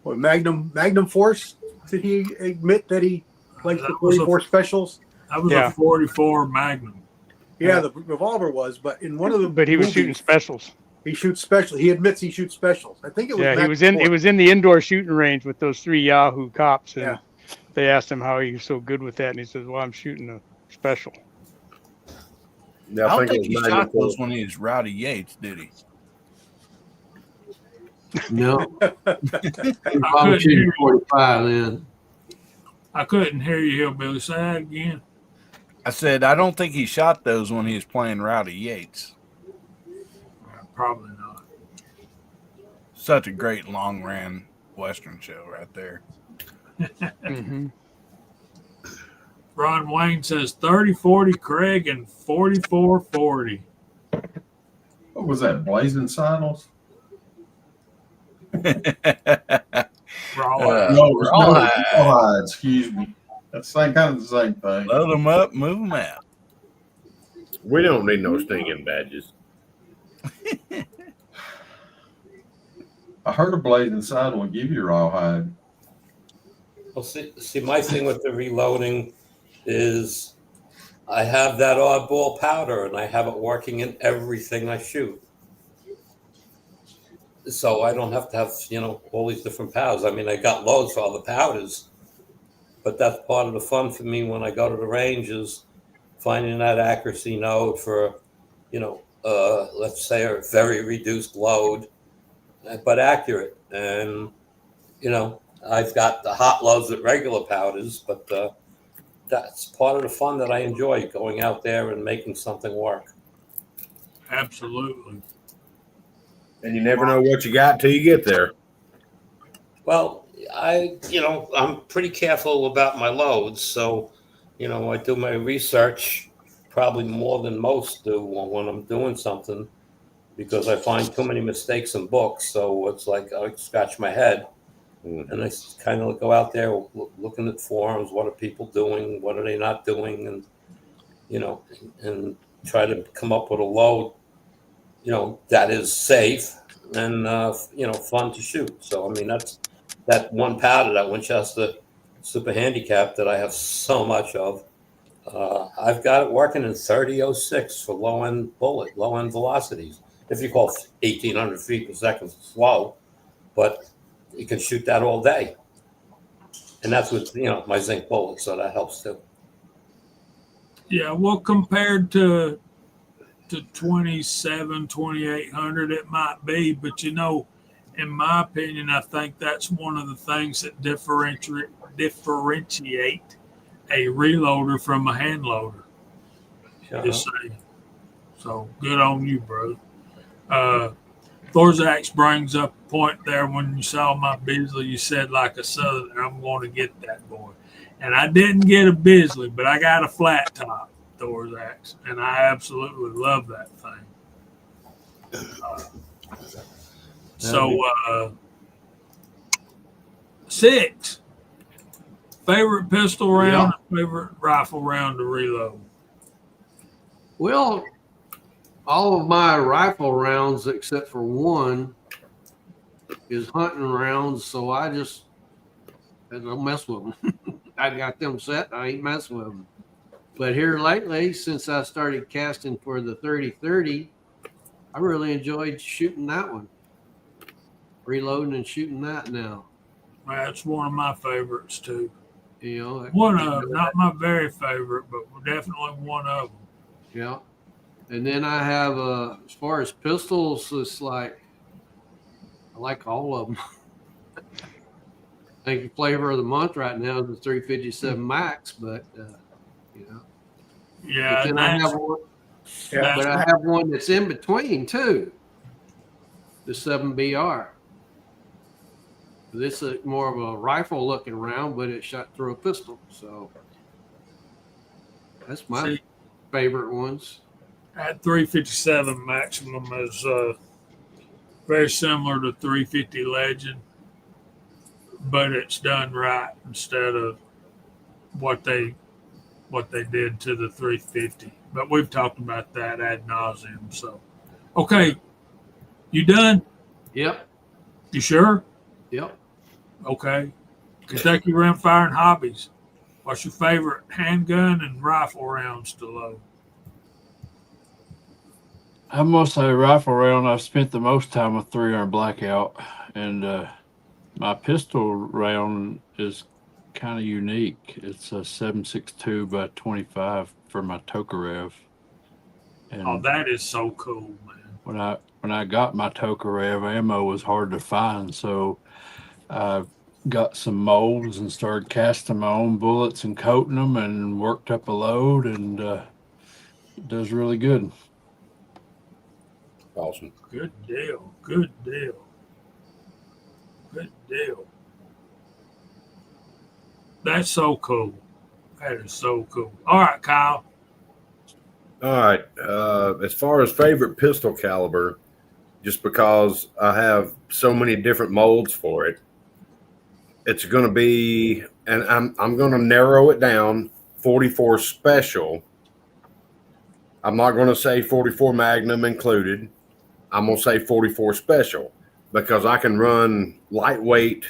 Magnum Force. Did he admit that he liked the 44 specials? That was a 44 Magnum. Yeah, the revolver was, but in one of the but he was shooting specials. He shoots special. He admits he shoots specials. I think it was. Yeah, he was in the indoor shooting range with those 3 Yahoo cops, and they asked him how he was so good with that, and he says, "Well, I'm shooting a special." Yeah, I don't think he shot those when he was Rowdy Yates, did he? No. I was shooting 45 then. I couldn't hear you, Hillbilly. Say that again. I said, I don't think he shot those when he was playing Rowdy Yates. Probably not. Such a great long ran Western show right there. Mm-hmm. Ron Wayne says 30-40 Craig and 44-40. What was that? Blazing Saddles? Rawhide. Excuse me. That's kind of the same thing. Load them up, move them out. We don't need no stinging badges. I heard a Blazing Saddle will give you rawhide. Well, see, my thing with the reloading is I have that oddball powder and I have it working in everything I shoot. So I don't have to have, all these different powders. I mean, I got loads for all the powders, but that's part of the fun for me when I go to the range is finding that accuracy node for, let's say a very reduced load, but accurate. And, I've got the hot loads at regular powders, but that's part of the fun that I enjoy, going out there and making something work. Absolutely. And you never know what you got till you get there. Well, I'm pretty careful about my loads. So, I do my research probably more than most do when I'm doing something because I find too many mistakes in books. So it's like I scratch my head. And I kind of go out there looking at forums. What are people doing? What are they not doing? And, and try to come up with a load, that is safe and, fun to shoot. So, I mean, that's that one powder, that Winchester Super Handicap that I have so much of. I've got it working in 30.06 for low-end velocities. If you call 1,800 feet per second slow, but you can shoot that all day. And that's with, my zinc bullets, so that helps too. Yeah, well, compared to 2,800, it might be, but in my opinion, I think that's one of the things that differentiate a reloader from a hand loader. Just saying. So good on you, bro. Thorzax brings up a point there when you saw my Bisley, you said like a Southerner, I'm going to get that boy. And I didn't get a Bisley, but I got a flat top Thorzax, and I absolutely love that thing. So 6, favorite pistol round, favorite rifle round to reload. Well, all of my rifle rounds, except for one, is hunting rounds, so I don't mess with them. I got them set. I ain't messing with them. But here lately, since I started casting for the 30-30, I really enjoyed shooting that one. Reloading and shooting that now. That's one of my favorites too. You know, one of, not my very favorite, but definitely one of them. Yeah. And then I have, as far as pistols, it's like, I like all of them. I think the flavor of the month right now is the 357 Max, but, you know. Yeah. But then I have one, but I have one that's in between too. The 7BR. This is more of a rifle looking round, but it shot through a pistol. So that's my favorite ones. That 357 Maximum is very similar to 350 Legend, but it's done right instead of what they did to the 350. But we've talked about that ad nauseum. So, okay, you done? Yep. You sure? Yep. Okay. Kentucky Rimfire and Hobbies. What's your favorite handgun and rifle rounds to load? I'm going to say rifle round. I've spent the most time with 300 Blackout, and my pistol round is kind of unique. It's a 7.62 by 25 for my Tokarev. And that is so cool, man. When I got my Tokarev, ammo was hard to find, so I got some molds and started casting my own bullets and coating them, and worked up a load, and it does really good. Awesome. Good deal. Good deal. Good deal. That's so cool. That is so cool. All right, Kyle. All right. As far as favorite pistol caliber, just because I have so many different molds for it, it's going to be, and I'm going to narrow it down, 44 Special. I'm not going to say 44 Magnum included. I'm going to say 44 Special because I can run lightweight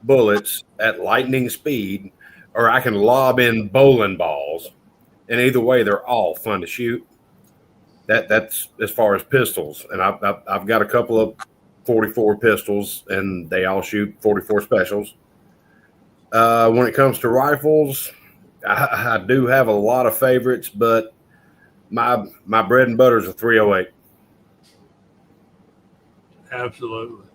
bullets at lightning speed, or I can lob in bowling balls. And either way, they're all fun to shoot. That's as far as pistols. And I've got a couple of 44 pistols, and they all shoot 44 Specials. When it comes to rifles, I do have a lot of favorites, but my bread and butter is a 308. Absolutely.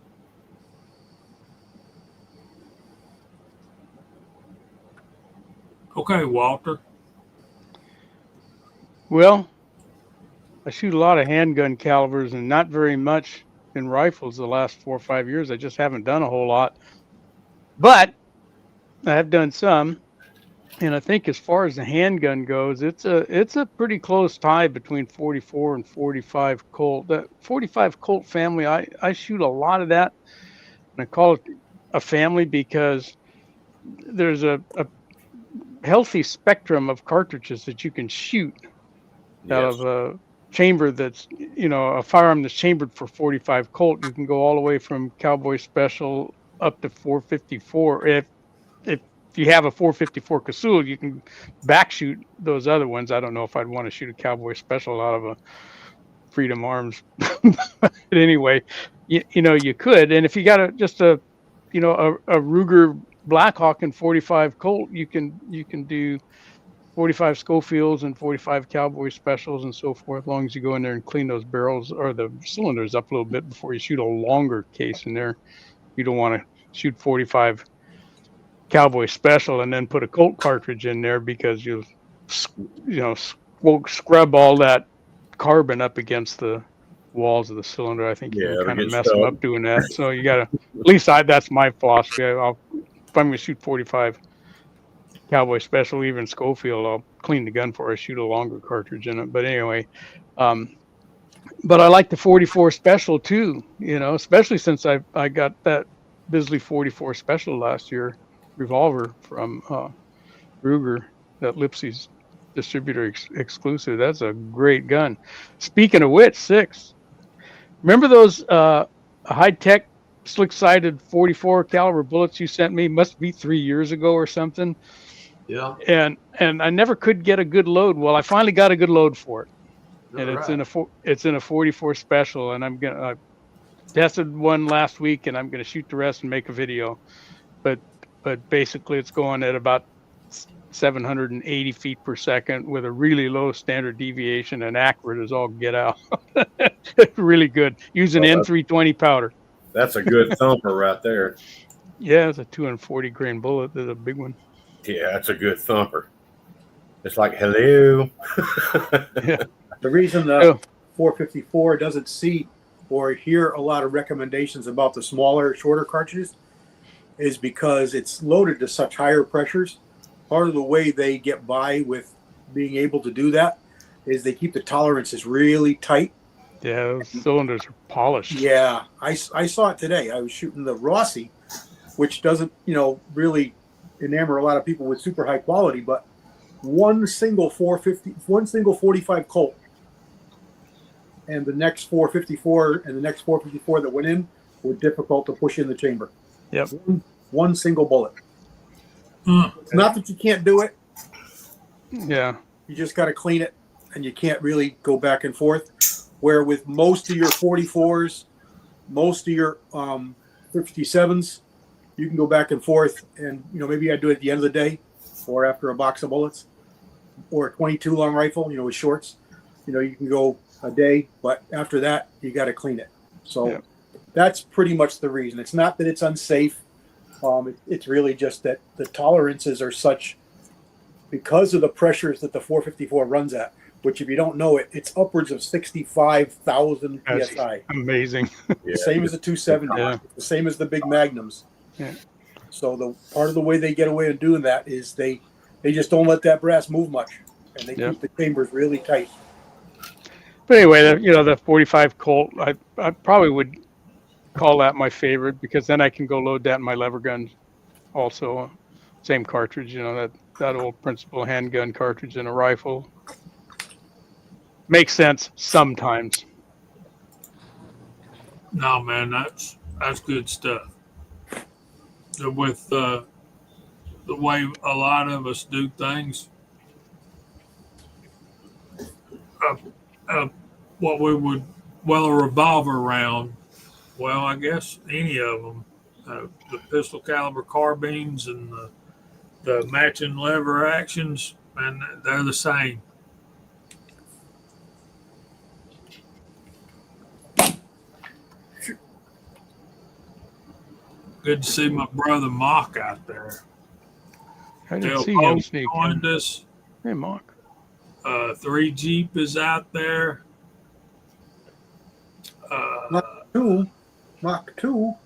Okay, Walter. Well, I shoot a lot of handgun calibers and not very much in rifles the last 4 or 5 years. I just haven't done a whole lot, but I have done some. And I think as far as the handgun goes, it's a pretty close tie between 44 and 45 Colt. The 45 Colt family, I shoot a lot of that, and I call it a family because there's a healthy spectrum of cartridges that you can shoot out of a chamber that's, a firearm that's chambered for 45 Colt. You can go all the way from Cowboy Special up to 454. If you have a 454 Casull, you can back shoot those other ones. I don't know if I'd want to shoot a Cowboy Special out of a Freedom Arms, but anyway, you could. And if you got a Ruger Blackhawk and 45 Colt, you can do 45 Schofields and 45 Cowboy Specials and so forth, as long as you go in there and clean those barrels or the cylinders up a little bit before you shoot a longer case in there. You don't want to shoot 45 Cowboy Special and then put a Colt cartridge in there because scrub all that carbon up against the walls of the cylinder. I think you Yeah, can it'll kind of get mess them stuck. up doing that. So you gotta, at least that's my philosophy. If I'm gonna shoot 45 Cowboy Special, even Schofield, I'll clean the gun before I shoot a longer cartridge in it. But anyway, but I like the 44 Special too. Especially since I got that Bisley 44 Special last year revolver from Ruger, that Lipsy's distributor exclusive. That's a great gun. Speaking of which, remember those high-tech slick-sided 44 caliber bullets you sent me? Must be 3 years ago or something. Yeah. And I never could get a good load. Well, I finally got a good load for it, and it's in a 44 Special. And I tested one last week, and I'm gonna shoot the rest and make a video. But basically, it's going at about 780 feet per second with a really low standard deviation and accurate as all get out. Really good. Using N320 powder. That's a good thumper right there. Yeah, it's a 240 grain bullet. That's a big one. Yeah, that's a good thumper. It's like, hello. Yeah. The reason the 454 doesn't see or hear a lot of recommendations about the smaller, shorter cartridges is because it's loaded to such higher pressures. Part of the way they get by with being able to do that is they keep the tolerances really tight. Yeah, those cylinders are polished. Yeah, I saw it today. I was shooting the Rossi, which doesn't, really enamor a lot of people with super high quality, but one single 45 Colt and the next 454 and the next 454 that went in were difficult to push in the chamber. Yep. One single bullet. It's not that you can't do it. Yeah. You just got to clean it, and you can't really go back and forth. Where with most of your 44s, most of your 57s, you can go back and forth, and maybe I do it at the end of the day, or after a box of bullets, or a 22 long rifle, with shorts. You can go a day, but after that, you got to clean it. So that's pretty much the reason. It's not that it's unsafe. It's really just that the tolerances are such because of the pressures that the 454 runs at, which if you don't know it, it's upwards of 65,000 PSI. Amazing. The same as the 270, the same as the big Magnums. Yeah. So the part of the way they get away with doing that is they just don't let that brass move much, and they keep the chambers really tight. But anyway, the 45 Colt, I probably would call that my favorite because then I can go load that in my lever gun also. Same cartridge, that old principal handgun cartridge in a rifle. Makes sense sometimes. No, man, that's good stuff. With the way a lot of us do things, what we would, a revolver round, I guess any of them, the pistol caliber carbines and the matching lever actions, and they're the same. Good to see my brother Mock out there. I didn't see him sneak in. Us. Hey, Mock. 3 Jeep is out there. Mach 2.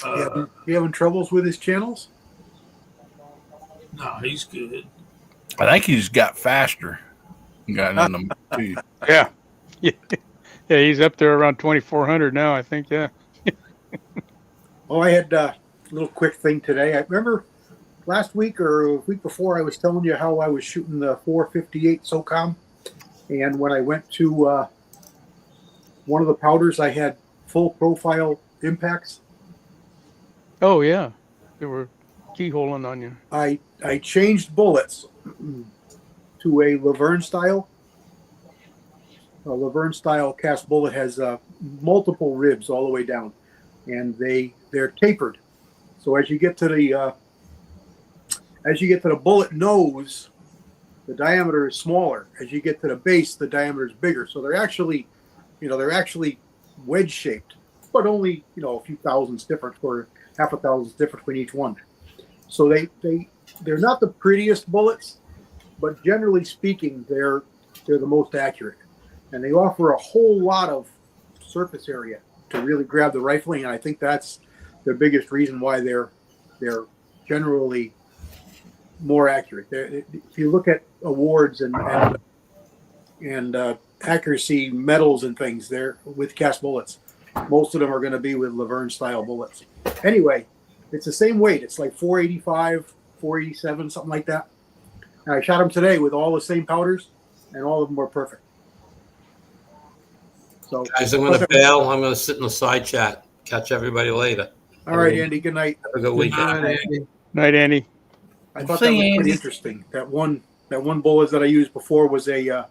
You having troubles with his channels? No, he's good. I think he's got faster. Got in them too. Yeah. Yeah, he's up there around 2,400 now, I think. Yeah. I had a little quick thing today. I remember last week or a week before I was telling you how I was shooting the 458 SOCOM, and when I went to one of the powders, I had full profile impacts. Oh yeah, they were keyholing on you. I changed bullets to a Laverne style. A Laverne style cast bullet has multiple ribs all the way down, and they're tapered. So as you get to the bullet nose, the diameter is smaller. As you get to the base, the diameter is bigger. So they're actually wedge shaped, but only a few thousandths different for half a thousandths difference between each one. So they're not the prettiest bullets, but generally speaking, they're the most accurate, and they offer a whole lot of surface area to really grab the rifling. And I think that's the biggest reason why they're generally more accurate. If you look at awards and accuracy medals and things, they're with cast bullets. Most of them are going to be with Laverne style bullets. Anyway, it's the same weight. It's like 485, 487, something like that. And I shot them today with all the same powders, and all of them were perfect. So, Guys, I'm going to bail. I'm going to sit in the side chat. Catch everybody later. all right, Andy. Good night. Have a good weekend. Night, Andy. I thought that was pretty interesting. That one bullet that I used before was a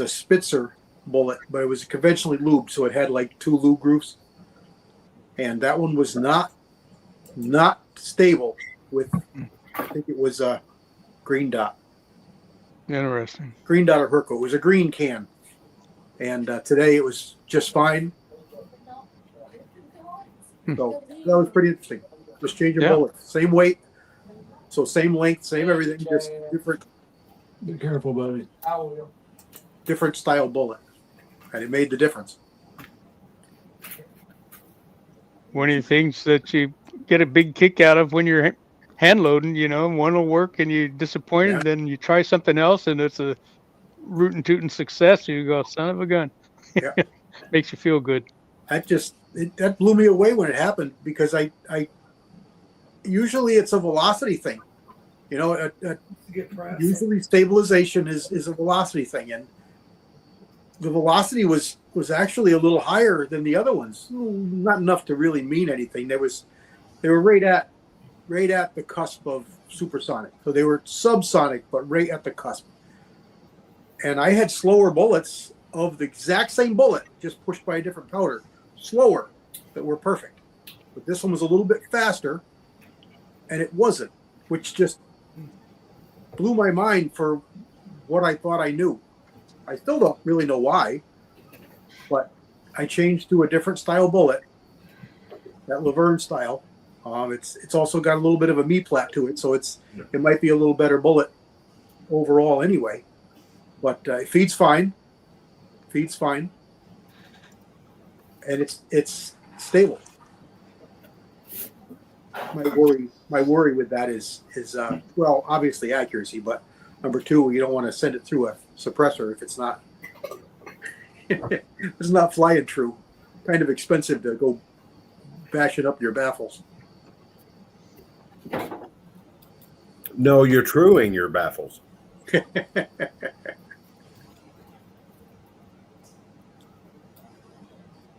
Spitzer bullet, but it was conventionally lubed, so it had like 2 lube grooves, and that one was not stable with. I think it was a Green Dot. Interesting. Green Dot or Herco. It was a green can, and today it was just fine. So that was pretty interesting. Just changing bullets, same weight, so same length, same everything, just different. Be careful, buddy. Different style bullet, and it made the difference. One of the things that you get a big kick out of when you're hand loading, one will work and you're disappointed, then you try something else and it's a rootin' tootin' success. You go, son of a gun. Yeah. Makes you feel good. That blew me away when it happened, because I usually it's a velocity thing, usually stabilization is a velocity thing, and the velocity was actually a little higher than the other ones. Not enough to really mean anything. They were right at the cusp of supersonic. So they were subsonic, but right at the cusp. And I had slower bullets of the exact same bullet, just pushed by a different powder, slower, that were perfect. But this one was a little bit faster, and it wasn't, which just blew my mind for what I thought I knew. I still don't really know why, but I changed to a different style bullet, that Laverne style. It's also got a little bit of a me-plat to it, so it might be a little better bullet overall anyway. But it feeds fine, and it's stable. My worry with that is well, obviously accuracy, but number 2, you don't want to send it through a suppressor if it's not it's not flying true. Kind of expensive to go bashing up your baffles. No, you're truing your baffles.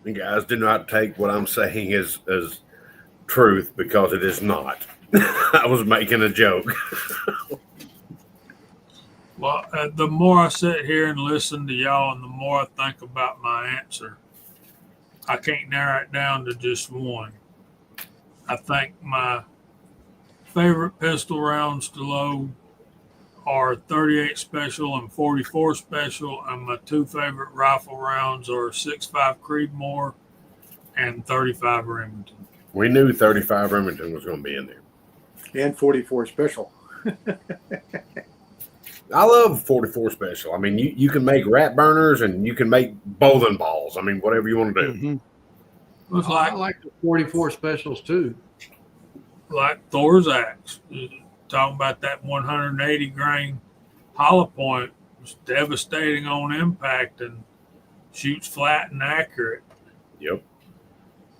And guys, do not take what I'm saying as truth, because it is not. I was making a joke. Well, the more I sit here and listen to y'all, and the more I think about my answer, I can't narrow it down to just one. I think my favorite pistol rounds to load are 38 special and 44 special, and my 2 favorite rifle rounds are 6.5 Creedmoor and 35 Remington. We knew 35 Remington was going to be in there. And 44 special. I love 44 special. I mean, you can make rat burners and you can make bowling balls. I mean, whatever you want to do. Mm-hmm. I like the 44 specials too. Like Thor's axe. Talking about that 180 grain hollow point, was devastating on impact and shoots flat and accurate. Yep.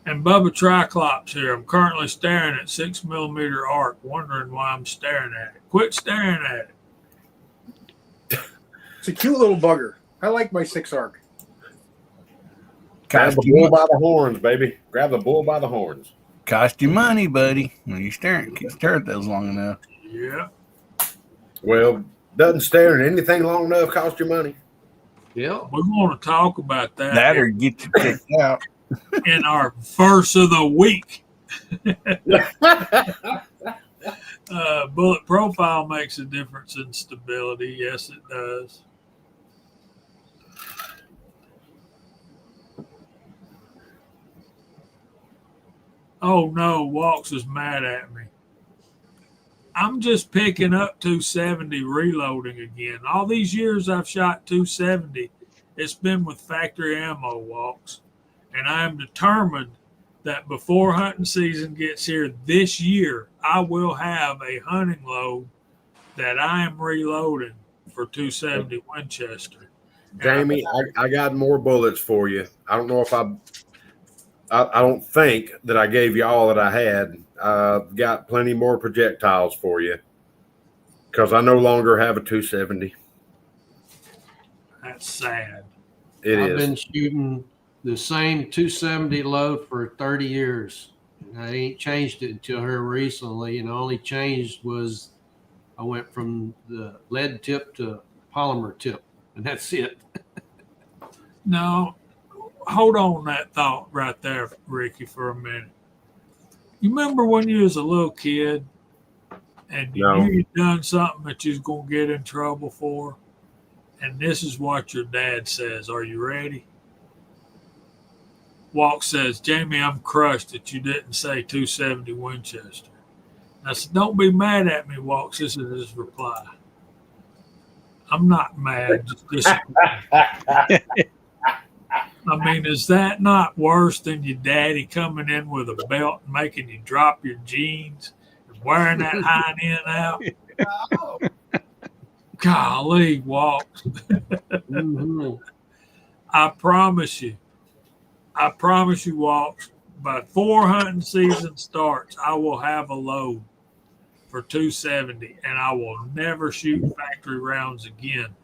And Bubba Triclops here. I'm currently staring at 6mm arc, wondering why I'm staring at it. Quit staring at it. It's a cute little bugger. I like my 6 arc. Grab the bull by the horns, baby. Grab the bull by the horns. Cost you money, buddy. When you stare at those long enough. Yeah. Well, doesn't staring at anything long enough cost you money. Yeah. We're going to talk about that, That or get you kicked out. in our verse of the week. Bullet profile makes a difference in stability. Yes, it does. Oh no, Walks is mad at me. I'm just picking up 270 reloading again. All these years I've shot 270, it's been with factory ammo, Walks. And I am determined that before hunting season gets here this year, I will have a hunting load that I am reloading for 270 Winchester. Jamie, I got more bullets for you. I don't know if I don't think that I gave you all that I had. I've got plenty more projectiles for you because I no longer have a 270. That's sad. I've been shooting the same 270 load for 30 years. I ain't changed it until here recently, and the only changed was I went from the lead tip to polymer tip, and that's it. No, hold on that thought right there, Ricky, for a minute. You remember when you was a little kid and you No. knew you'd done something that you was going to get in trouble for? And this is what your dad says. Are you ready? Walk says, Jamie, I'm crushed that you didn't say 270 Winchester. I said, don't be mad at me, Walks. This is his reply. I'm not mad, just disappointed. I mean, is that not worse than your daddy coming in with a belt and making you drop your jeans and wearing that hind end out? Golly, Walks. I promise you, Walks, before hunting season starts, I will have a load for 270, and I will never shoot factory rounds again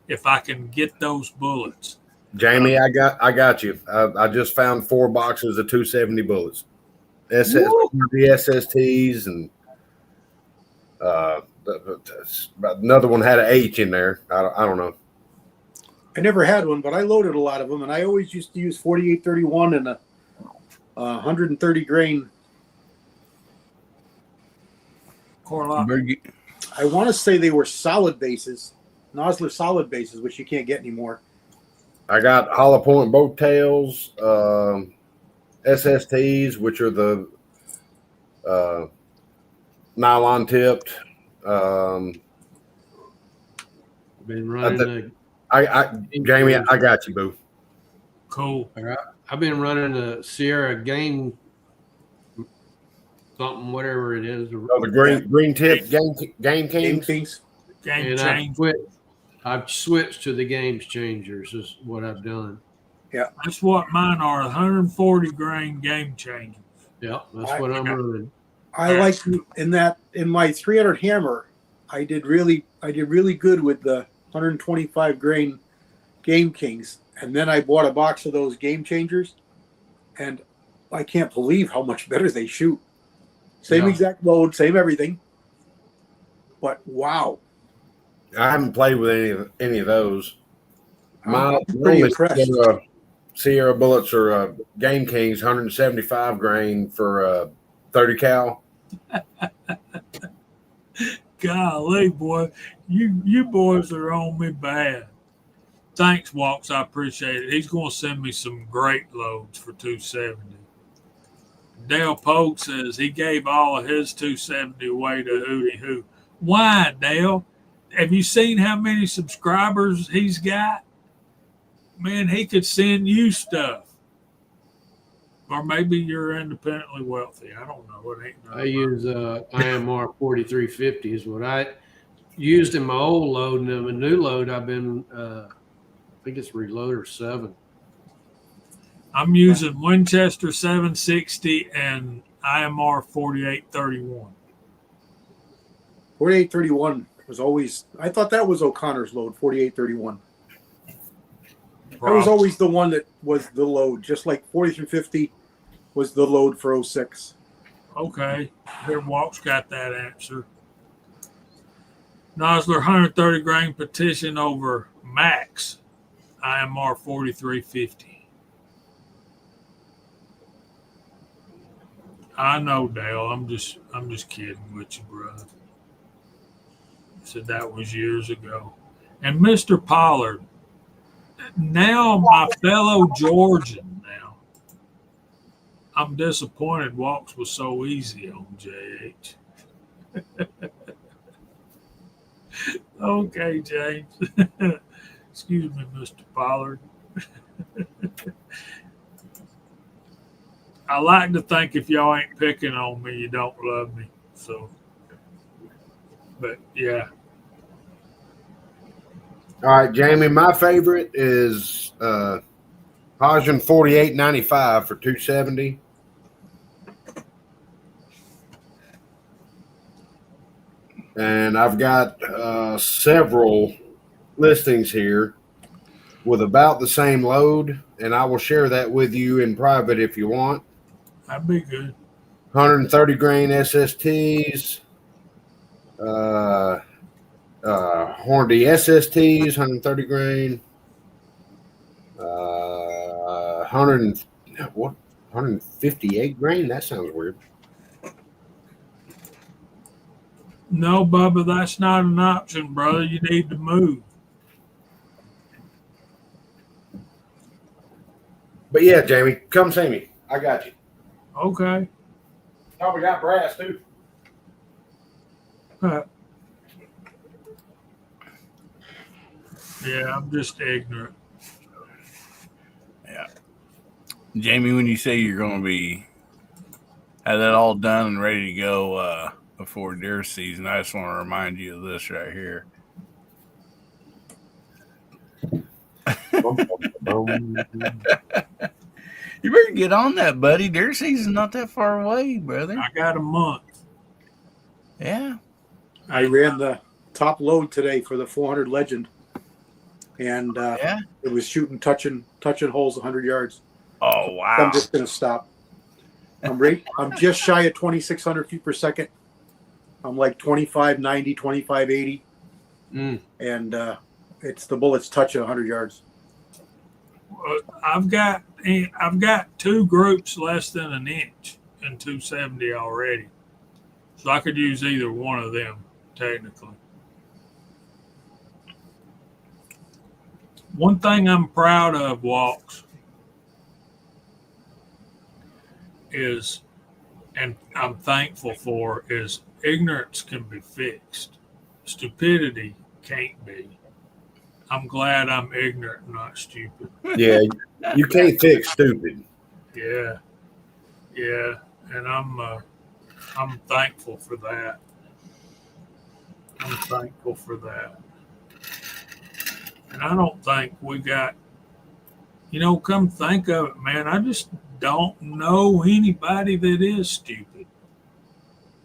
if I can get those bullets. Jamie, I got you. I just found 4 boxes of 270 bullets. The SSTs and another one had an H in there. I don't know. I never had one, but I loaded a lot of them, and I always used to use 4831 and a 130 grain. I want to say they were solid bases, Nosler solid bases, which you can't get anymore. I got hollow point boat tails, SSTs, which are the nylon tipped. Been running Jamie, I got you, boo. Cool. I've been running a Sierra game something, whatever it is. Oh, the green tip game kings. Game changer. I've switched to the games changers is what I've done. Yeah, that's what mine are. 140 grain game changers. Yeah, that's what I'm running. I like in my 300 hammer. I did really good with the 125 grain game kings, and then I bought a box of those game changers, and I can't believe how much better they shoot. Same exact load, same everything, but wow. I haven't played with any of those. My pretty impressed. Sierra bullets are Game Kings 175 grain for 30 cal. Golly, boy, you boys are on me bad. Thanks, Walks. I appreciate it. He's going to send me some great loads for 270. Dale Polk says he gave all of his 270 away to Hootie Hoo. Why, Dale? Have you seen how many subscribers he's got? Man, he could send you stuff. Or maybe you're independently wealthy. I don't know. It ain't I use IMR 4350 is what I used in my old load. And in my new load, I've been, I think it's Reloader 7. I'm using Winchester 760 and IMR 4831. 4831 was always, I thought that was O'Connor's load, 4831. That was always the one that was the load, just like 4350 was the load for 06. Okay. Here, Walt's got that answer. Nosler 130 grain petition over Max IMR 4350. I know, Dale. I'm just kidding with you, brother. Said that was years ago. And Mr. Pollard, now my fellow Georgian now, I'm disappointed Walks was so easy on JH. Okay, James. Excuse me, Mr. Pollard. I like to think if y'all ain't picking on me, you don't love me. So, but yeah. All right, Jamie, my favorite is Hajan 48.95 for 270. And I've got several listings here with about the same load, and I will share that with you in private if you want. That'd be good. 130 grain SSTs, Hornady SSTs, 130 grain, 158 grain. That sounds weird. No, Bubba, that's not an option, brother. You need to move. But yeah, Jamie, come see me. I got you. Okay. Oh, we got brass too. Yeah, I'm just ignorant. Yeah. Jamie, when you say you're going to be have that all done and ready to go before deer season, I just want to remind you of this right here. You better get on that, buddy. Deer season's not that far away, brother. I got a month. Yeah. I ran the top load today for the 400 Legend, and it was touching holes 100 yards. Oh, wow. I'm just going to stop. I'm just shy of 2,600 feet per second. I'm like 2590, 2580. And it's the bullets touching 100 yards. I've got 2 groups less than an inch in 270 already. So I could use either one of them, technically. One thing I'm proud of, Walks, is, and I'm thankful for, is ignorance can be fixed. Stupidity can't be. I'm glad I'm ignorant, not stupid. Yeah, you can't fix stupid. Yeah. Yeah. And I'm thankful for that. I'm thankful for that. And I don't think we got, come think of it, man, I just don't know anybody that is stupid.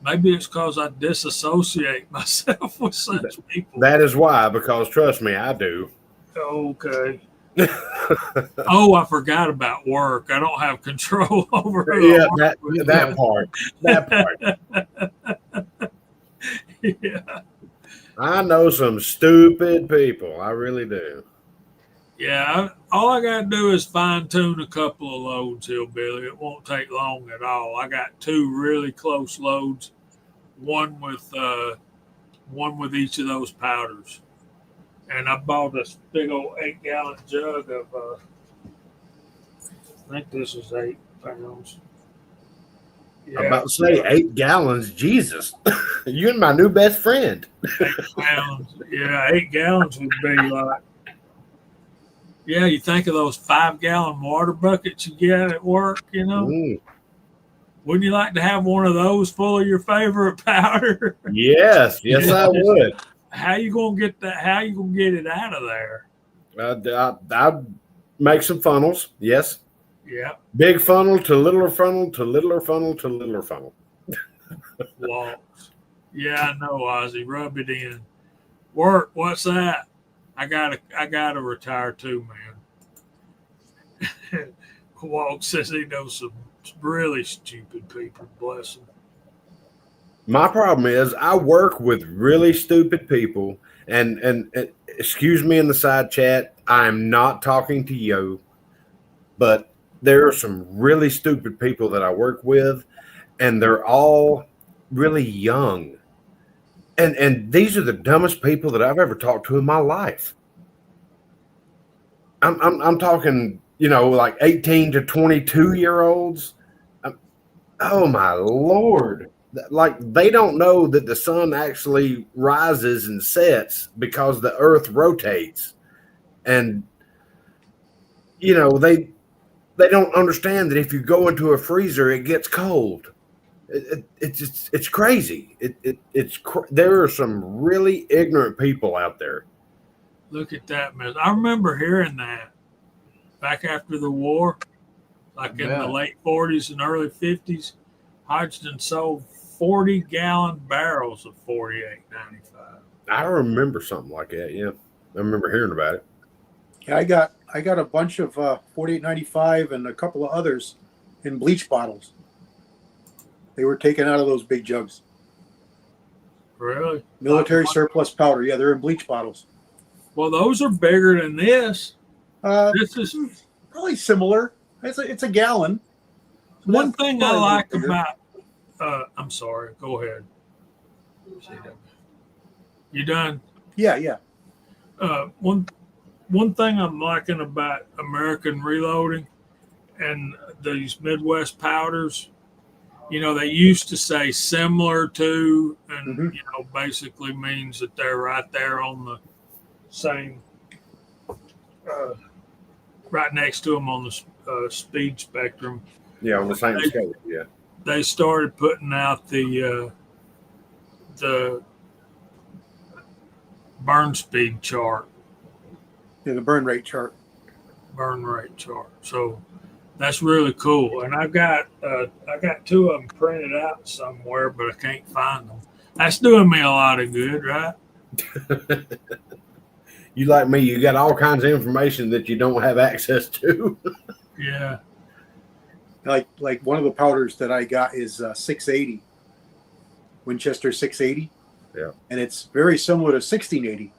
Maybe it's because I disassociate myself with such people. That is why, because trust me, I do. Okay. Oh, I forgot about work. I don't have control over it. Yeah, that part. That part. Yeah. I know some stupid people. I really do. Yeah, all I got to do is fine tune a couple of loads, Hillbilly. It won't take long at all. I got 2 really close loads, one with each of those powders, and I bought this big old 8-gallon jug of. I think this is 8 pounds. Yeah, I'm about to say 8 gallons. Jesus, you and my new best friend. 8 pounds. Yeah, 8 gallons would be like. Yeah, you think of those 5-gallon water buckets you get at work, Wouldn't you like to have one of those full of your favorite powder? Yes, I would. How you gonna get that? How you gonna get it out of there? I'd make some funnels. Yes. Yeah. Big funnel to littler funnel to littler funnel to littler funnel. Walks. Yeah, I know, Ozzy. Rub it in. Work. What's that? I gotta retire too, man. Walk says he knows some really stupid people. Bless him. My problem is I work with really stupid people, and excuse me in the side chat, I'm not talking to you, but there are some really stupid people that I work with, and they're all really young. And these are the dumbest people that I've ever talked to in my life. I'm talking, like 18 to 22-year-olds. Oh my Lord. Like they don't know that the sun actually rises and sets because the earth rotates. And they don't understand that if you go into a freezer, it gets cold. It's crazy. There are some really ignorant people out there. Look at that, man. I remember hearing that back after the war, like in the late 40s and early 50s. Hodgson sold 40-gallon barrels of 48.95. I remember something like that. Yeah, I remember hearing about it. Yeah, I got a bunch of 48.95 and a couple of others in bleach bottles. They were taken out of those big jugs. Really? Military surplus powder. Yeah, they're in bleach bottles. Well, those are bigger than this. This is probably similar. It's a gallon. one thing I like about. I'm sorry. Go ahead. You done? Yeah. One thing I'm liking about American Reloading and these Midwest powders, they used to say similar to, and basically means that they're right there on the same, right next to them on the speed spectrum. Yeah, on the same scale. Yeah. They started putting out the burn speed chart. Yeah, the burn rate chart. So that's really cool. And I got two of them printed out somewhere, but I can't find them. That's doing me a lot of good, right? You like me, you got all kinds of information that you don't have access to. Yeah. Like one of the powders that I got is 680, Winchester 680. Yeah. And it's very similar to 1680,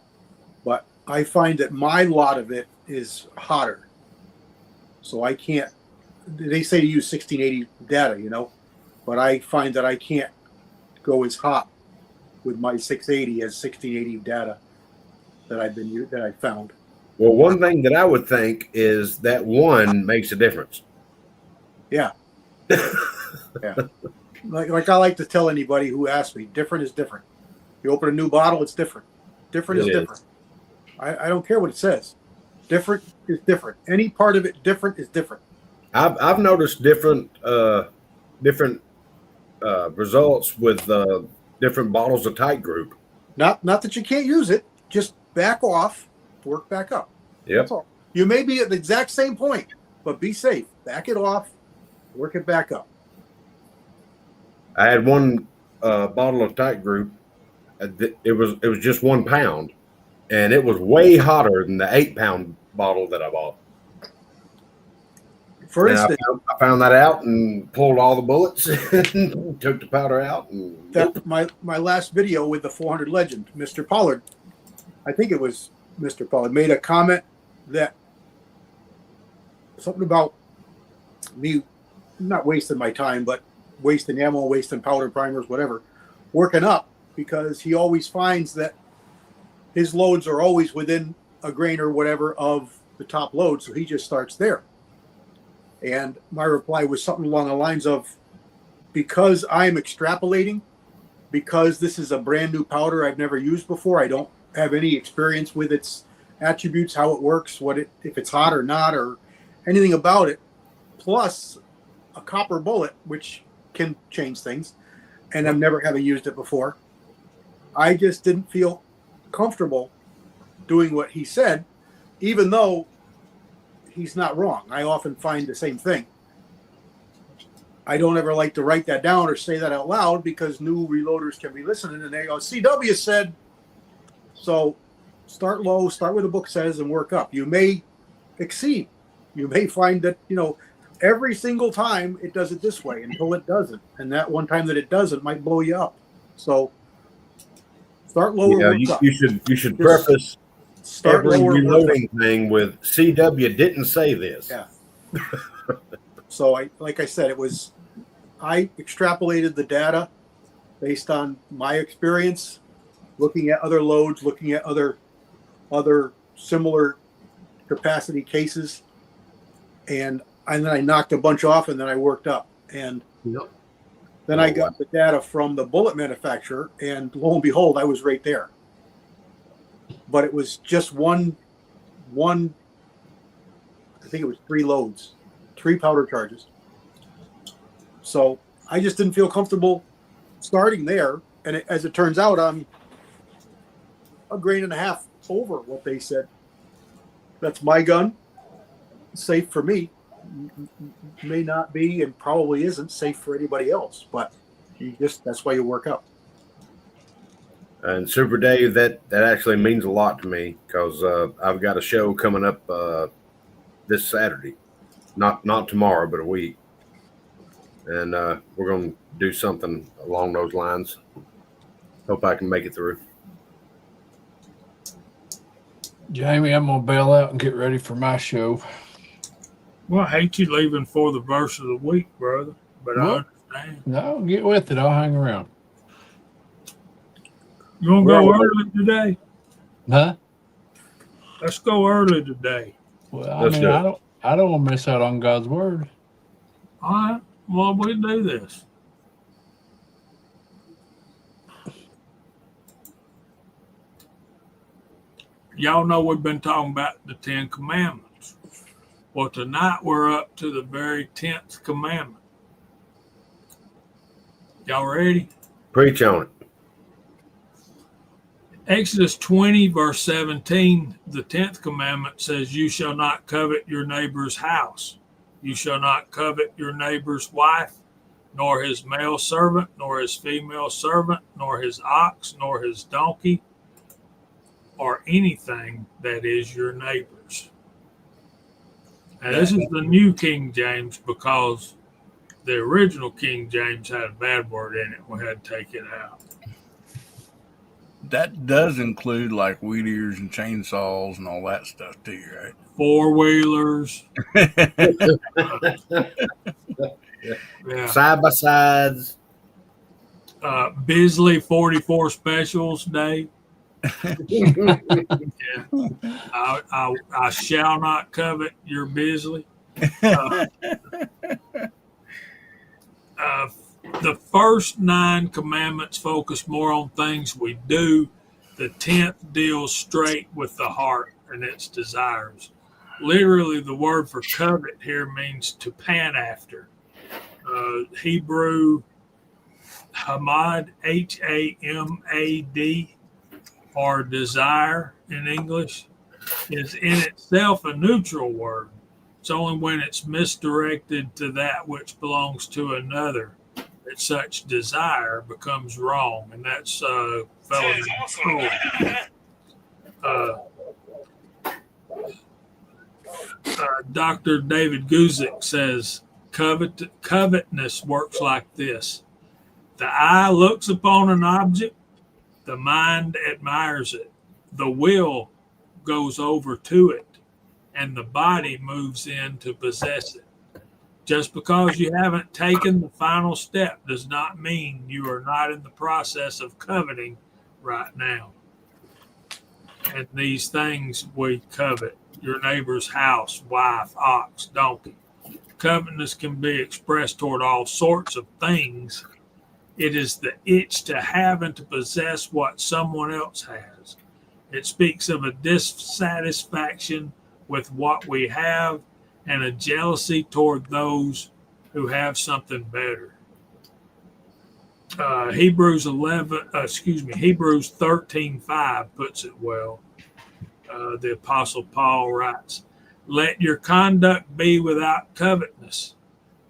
but I find that my lot of it is hotter. So I can't, they say to use 1680 data, but I find that I can't go as hot with my 680 as 1680 data that I found. Well, one thing that I would think is that one makes a difference. Yeah. Yeah. Like I like to tell anybody who asks me, different is different. You open a new bottle, it's different. Different is different. I don't care what it says. Different is different. Any part of it different is different. I've noticed different results with different bottles of Tight Group. Not that you can't use it. Just back off, work back up. Yep. That's all. You may be at the exact same point, but be safe. Back it off, work it back up. I had one bottle of Tight Group. It was just 1 pound, and it was way hotter than the 8-pound bottle that I bought. For instance, I found that out and pulled all the bullets, and took the powder out. And that my last video with the 400 Legend, Mr. Pollard, I think it was Mr. Pollard, made a comment that something about me not wasting my time, but wasting ammo, wasting powder, primers, whatever, working up, because he always finds that his loads are always within a grain or whatever of the top load, so he just starts there. And my reply was something along the lines of, because I'm extrapolating, because this is a brand new powder I've never used before, I don't have any experience with its attributes, how it works, if it's hot or not, or anything about it, plus a copper bullet, which can change things, and I've never having used it before. I just didn't feel comfortable doing what he said, even though he's not wrong. I often find the same thing. I don't ever like to write that down or say that out loud, because new reloaders can be listening and they go, CW said. So start low, start where the book says, and work up. You may exceed. You may find that, every single time it does it this way until it doesn't. And that one time that it doesn't might blow you up. So start lower. Yeah, you should preface every reloading thing with CW didn't say this. Yeah. So like I said, I extrapolated the data based on my experience, looking at other loads, looking at other similar capacity cases, and then I knocked a bunch off, and then I worked up. And Then I got the data from the bullet manufacturer, and lo and behold, I was right there. But it was just one. I think it was 3 loads, 3 powder charges. So I just didn't feel comfortable starting there. And as it turns out, I'm a grain and a half over what they said. That's my gun. Safe for me. May not be, and probably isn't safe for anybody else. But that's why you work up. And Super Dave, that actually means a lot to me because I've got a show coming up this Saturday, not tomorrow, but a week, and we're going to do something along those lines. Hope I can make it through. Jamie, I'm gonna bail out and get ready for my show. Well, I hate you leaving for the verse of the week, brother, but I understand. No, get with it. I'll hang around. You want to go early today? Huh? Let's go early today. Well, I mean, I don't want to miss out on God's word. All right. Well, we do this. Y'all know we've been talking about the 10 Commandments. Well, tonight we're up to the very 10th commandment. Y'all ready? Preach on it. Exodus 20, verse 17, the 10th commandment says, you shall not covet your neighbor's house. You shall not covet your neighbor's wife, nor his male servant, nor his female servant, nor his ox, nor his donkey, or anything that is your neighbor's. Now, this is the New King James because the original King James had a bad word in it. We had to take it out. That does include like weed eaters and chainsaws and all that stuff too, right? 4-wheelers. Yeah. Side by sides. Bisley 44 Specials Day. Yeah. I shall not covet your Bisley. The first 9 commandments focus more on things we do. The 10th deals straight with the heart and its desires. Literally, the word for covet here means to pant after. Hebrew hamad, Hamad, or desire in English, is in itself a neutral word. It's only when it's misdirected to that which belongs to another that such desire becomes wrong, and that's fellow Dr. David Guzik says covetousness works like this. The eye looks upon an object, the mind admires it, the will goes over to it, and the body moves in to possess it. Just because you haven't taken the final step does not mean you are not in the process of coveting right now. And these things we covet: your neighbor's house, wife, ox, donkey. Covetousness can be expressed toward all sorts of things. It is the itch to have and to possess what someone else has. It speaks of a dissatisfaction with what we have and a jealousy toward those who have something better. Hebrews 13:5 puts it well. The Apostle Paul writes, "Let your conduct be without covetousness.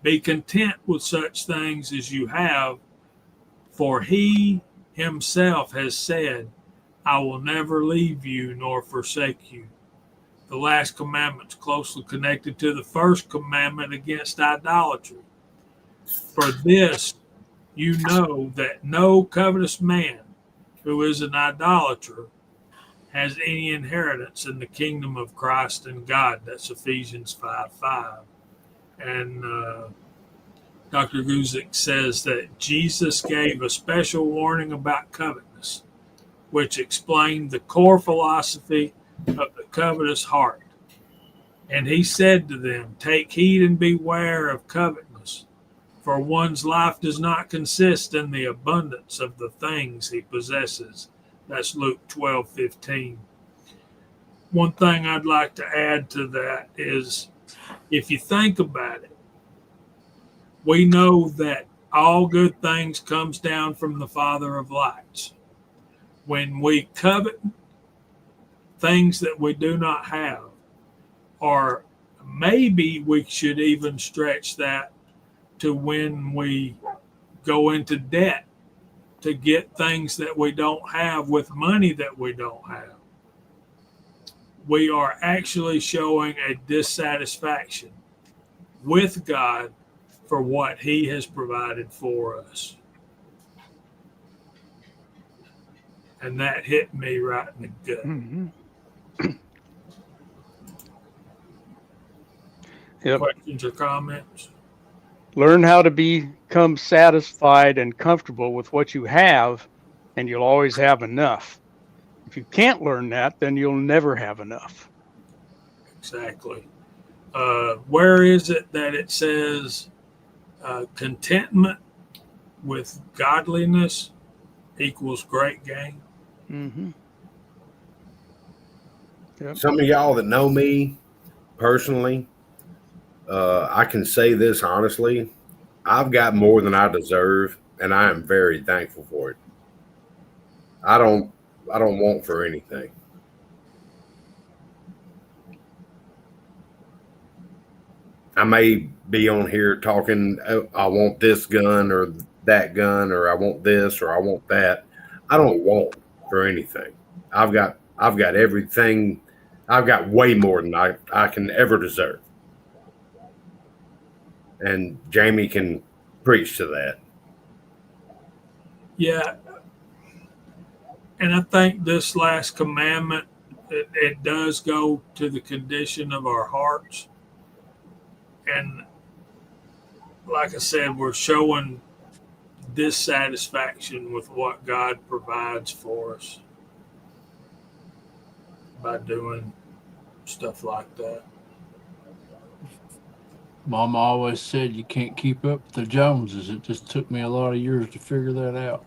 Be content with such things as you have, for he himself has said, I will never leave you nor forsake you." The last commandment is closely connected to the first commandment against idolatry. For this, you know that no covetous man who is an idolater has any inheritance in the kingdom of Christ and God. That's Ephesians 5:5. And Dr. Guzik says that Jesus gave a special warning about covetousness, which explained the core philosophy of the covetous heart. And he said to them, "Take heed and beware of covetousness, For one's life does not consist in the abundance of the things he possesses. That's Luke 12:15. One thing I'd like to add to that is, if you think about it, we know that all good things comes down from the Father of lights. When we covet things that we do not have, or maybe we should even stretch that to when we go into debt to get things that we don't have with money that we don't have, we are actually showing a dissatisfaction with God for what he has provided for us. And that hit me right in the gut. Mhm. Yep. Questions or comments? Learn how to become satisfied and comfortable with what you have, and you'll always have enough. If you can't learn that, then you'll never have enough. Exactly. Where is it that it says contentment with godliness equals great gain? Mm-hmm. Yep. Some of y'all that know me personally, I can say this honestly. I've got more than I deserve, and I am very thankful for it. I don't want for anything. I may be on here talking, oh, I want this gun or that gun, or I want this or I want that. I don't want for anything. I've got everything. I've got way more than I can ever deserve. And Jamie can preach to that. Yeah. And I think this last commandment, it does go to the condition of our hearts. And like I said, we're showing dissatisfaction with what God provides for us by doing stuff like that. Mama always said you can't keep up with the Joneses. It just took me a lot of years to figure that out.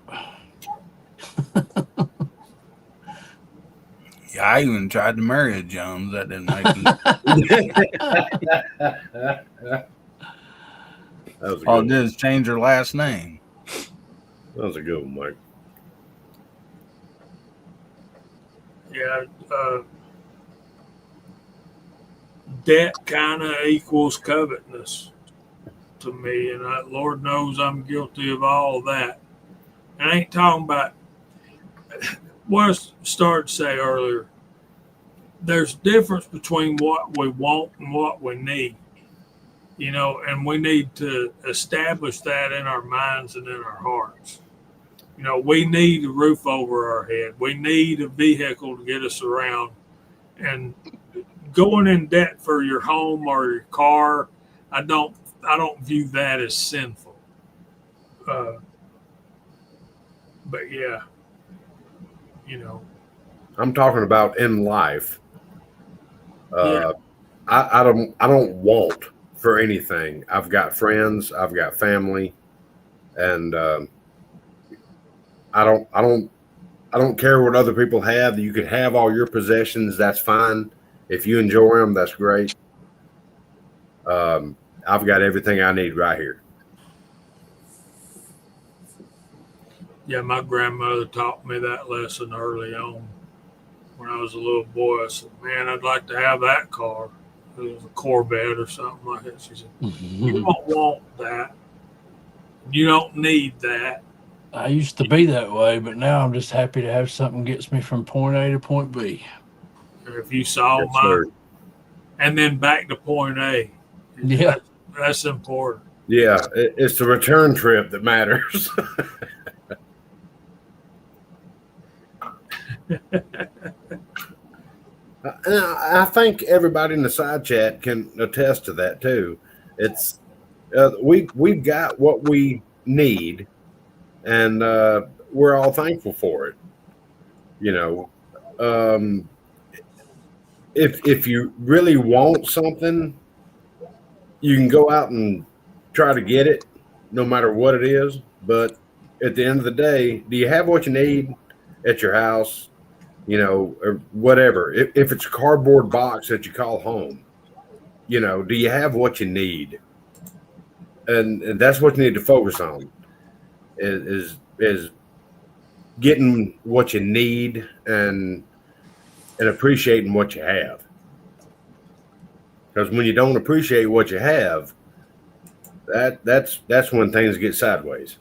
Yeah, I even tried to marry a Jones. That didn't make it. All it did is change her last name. That was a good one, Mike. Yeah. Debt kind of equals covetousness to me. And Lord knows I'm guilty of all of that. And I ain't talking about what I started to say earlier. There's difference between what we want and what we need, and we need to establish that in our minds and in our hearts. We need a roof over our head. We need a vehicle to get us around. And going in debt for your home or your car, I don't view that as sinful. But yeah, I'm talking about in life. Yeah. I don't want for anything. I've got friends, I've got family, and I don't care what other people have. You can have all your possessions, that's fine. If you enjoy them, that's great. I've got everything I need right here. Yeah, my grandmother taught me that lesson early on. When I was a little boy, I said, man, I'd like to have that car. It was a Corvette or something like that. She said, you don't want that. You don't need that. I used to be that way, but now I'm just happy to have something that gets me from point A to point B. If you saw Yes, mine, sir. and then back to point A. Yeah. That's important. Yeah, it's the return trip that matters. I think everybody in the side chat can attest to that too. It's we've got what we need, and we're all thankful for it. If you really want something, you can go out and try to get it, no matter what it is. But at the end of the day, do you have what you need at your house? Or whatever. If it's a cardboard box that you call home, do you have what you need? And that's what you need to focus on is getting what you need and appreciating what you have. Because when you don't appreciate what you have, that's when things get sideways.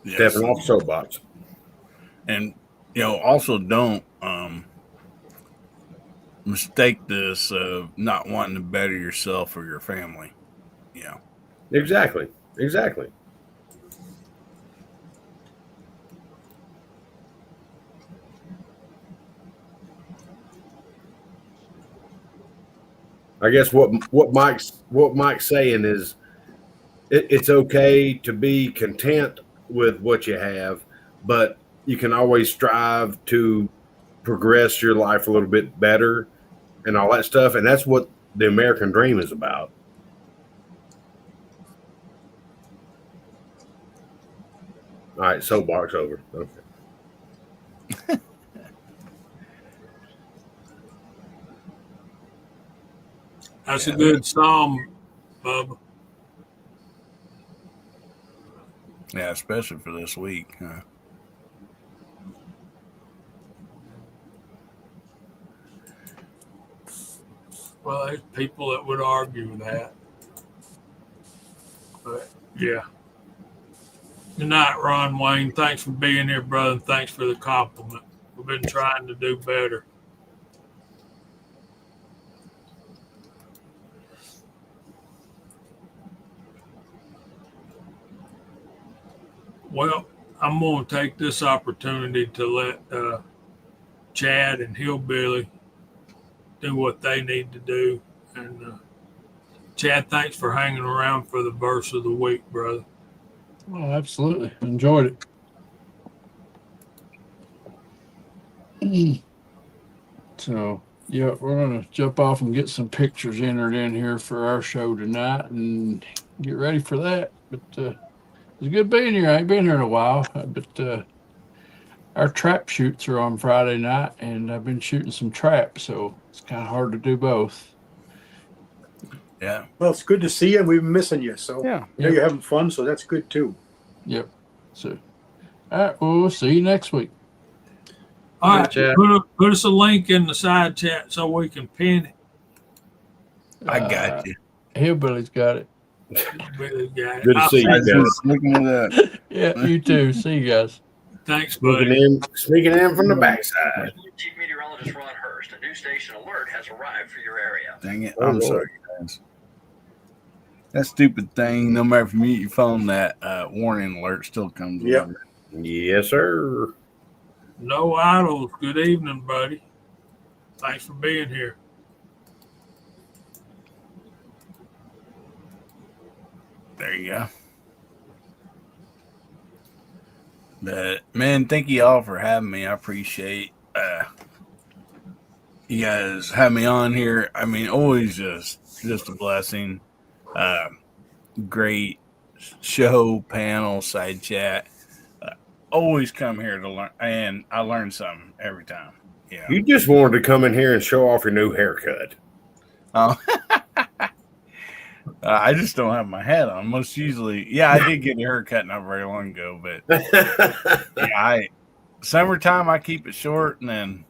Yes. Stepping off the soapbox. And also don't mistake this of not wanting to better yourself or your family. Exactly. I guess what Mike's saying is it's okay to be content with what you have, but you can always strive to progress your life a little bit better and all that stuff. And that's what the American dream is about. All right, soapbox over. Okay. That's a good psalm, Bubba. Yeah, especially for this week. Well, there's people that would argue that. But, yeah. Good night, Ron Wayne. Thanks for being here, brother. And thanks for the compliment. We've been trying to do better. Well, I'm going to take this opportunity to let Chad and Hillbilly do what they need to do. And Chad, thanks for hanging around for the verse of the week, brother. Oh, absolutely. Enjoyed it. So, yeah, we're going to jump off and get some pictures entered in here for our show tonight and get ready for that. But it's good being here. I ain't been here in a while, but our trap shoots are on Friday night, and I've been shooting some traps, so it's kind of hard to do both. Yeah. Well, it's good to see you, and we've been missing you. So Yeah. I know you're having fun, so that's good too. Yep. So, all right, well, we'll see you next week. All right, put us a link in the side chat so we can pin it. I got you. Hillbilly's got it. Really got it. Good to see you guys. Looking at that. Yeah, you too. See you guys. Thanks, buddy. Sneaking in from the backside. Chief Meteorologist Ron Hurst, a new station alert has arrived for your area. Dang it. Oh, I'm Lord. sorry, guys. That stupid thing, no matter if you mute your phone, that warning alert still comes Yep. on. Yes, sir. No idols. Good evening, buddy. Thanks for being here. There you go. But man, thank you all for having me. I appreciate you guys have me on here. I mean, always just a blessing. Great show, panel, side chat. Always come here to learn, and I learn something every time. Yeah. You just wanted to come in here and show off your new haircut. Oh. I just don't have my hat on. Most usually, yeah, I did get a haircut not very long ago, but yeah, summertime I keep it short, and then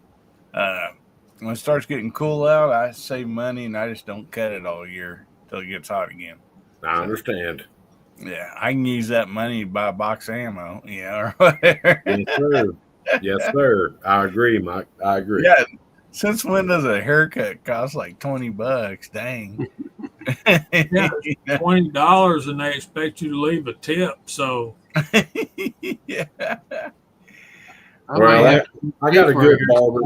when it starts getting cool out, I save money and I just don't cut it all year till it gets hot again. I understand. Yeah, I can use that money to buy a box of ammo, or whatever. Yes, sir. Yes, sir. I agree, Mike. I agree. Yeah. Since when does a haircut cost like $20? Dang. Yeah, $20, and they expect you to leave a tip. So, Yeah. Well, I got a good barber.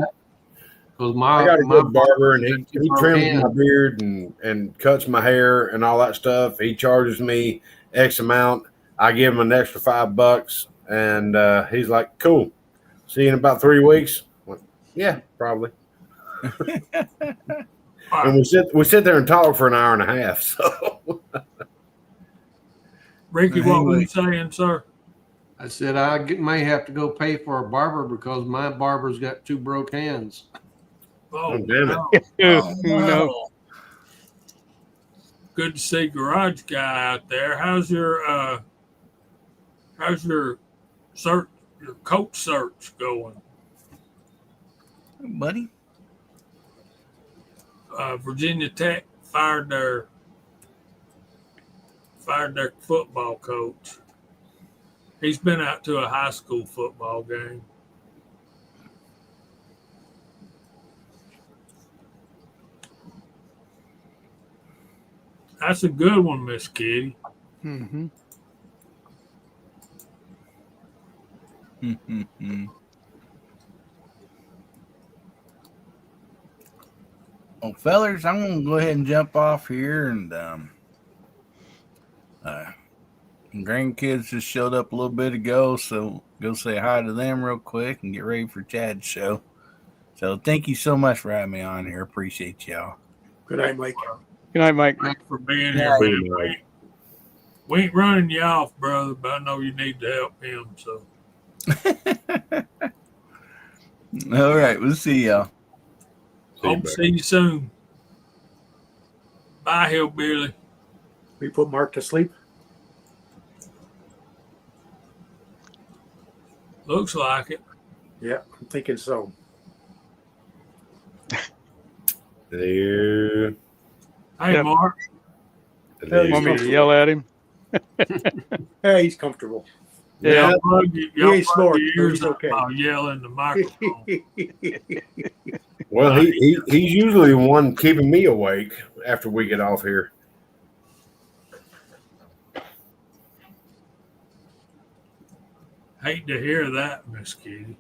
I got a good barber, and he trims my beard and cuts my hair and all that stuff. He charges me X amount. I give him an extra $5, and he's like, "Cool. See you in about 3 weeks." Like, yeah, probably. And we sit there and talk for an hour and a half. So Ricky, what were Anyway. you saying, sir? I said may have to go pay for a barber because my barber's got 2 broke hands. Oh, damn it. no. No. Good to see Garage Guy out there. How's your search, your coach search going? Buddy. Virginia Tech fired their football coach. He's been out to a high school football game. That's a good one, Miss Kitty. Mm-hmm. Well, fellers, I'm going to go ahead and jump off here, and grandkids just showed up a little bit ago, so go say hi to them real quick and get ready for Chad's show. So thank you so much for having me on here. Appreciate y'all. Good night, Mike. Good night, Mike. Thanks for being here, man. We ain't running you off, brother, but I know you need to help him. So, All right, we'll see y'all. hope to see you soon. Bye, Hillbilly. We put Mark to sleep. Looks like it. Yeah, I'm thinking so. There. Hey, Yep. Mark. Hey, Want me to yell at him? Yeah, he's comfortable. Yeah. Y'all plug your, He y'all ain't plug snoring, your ears he's up okay. while yelling the microphone. Well, he's usually the one keeping me awake after we get off here. Hate to hear that, Miss Kitty.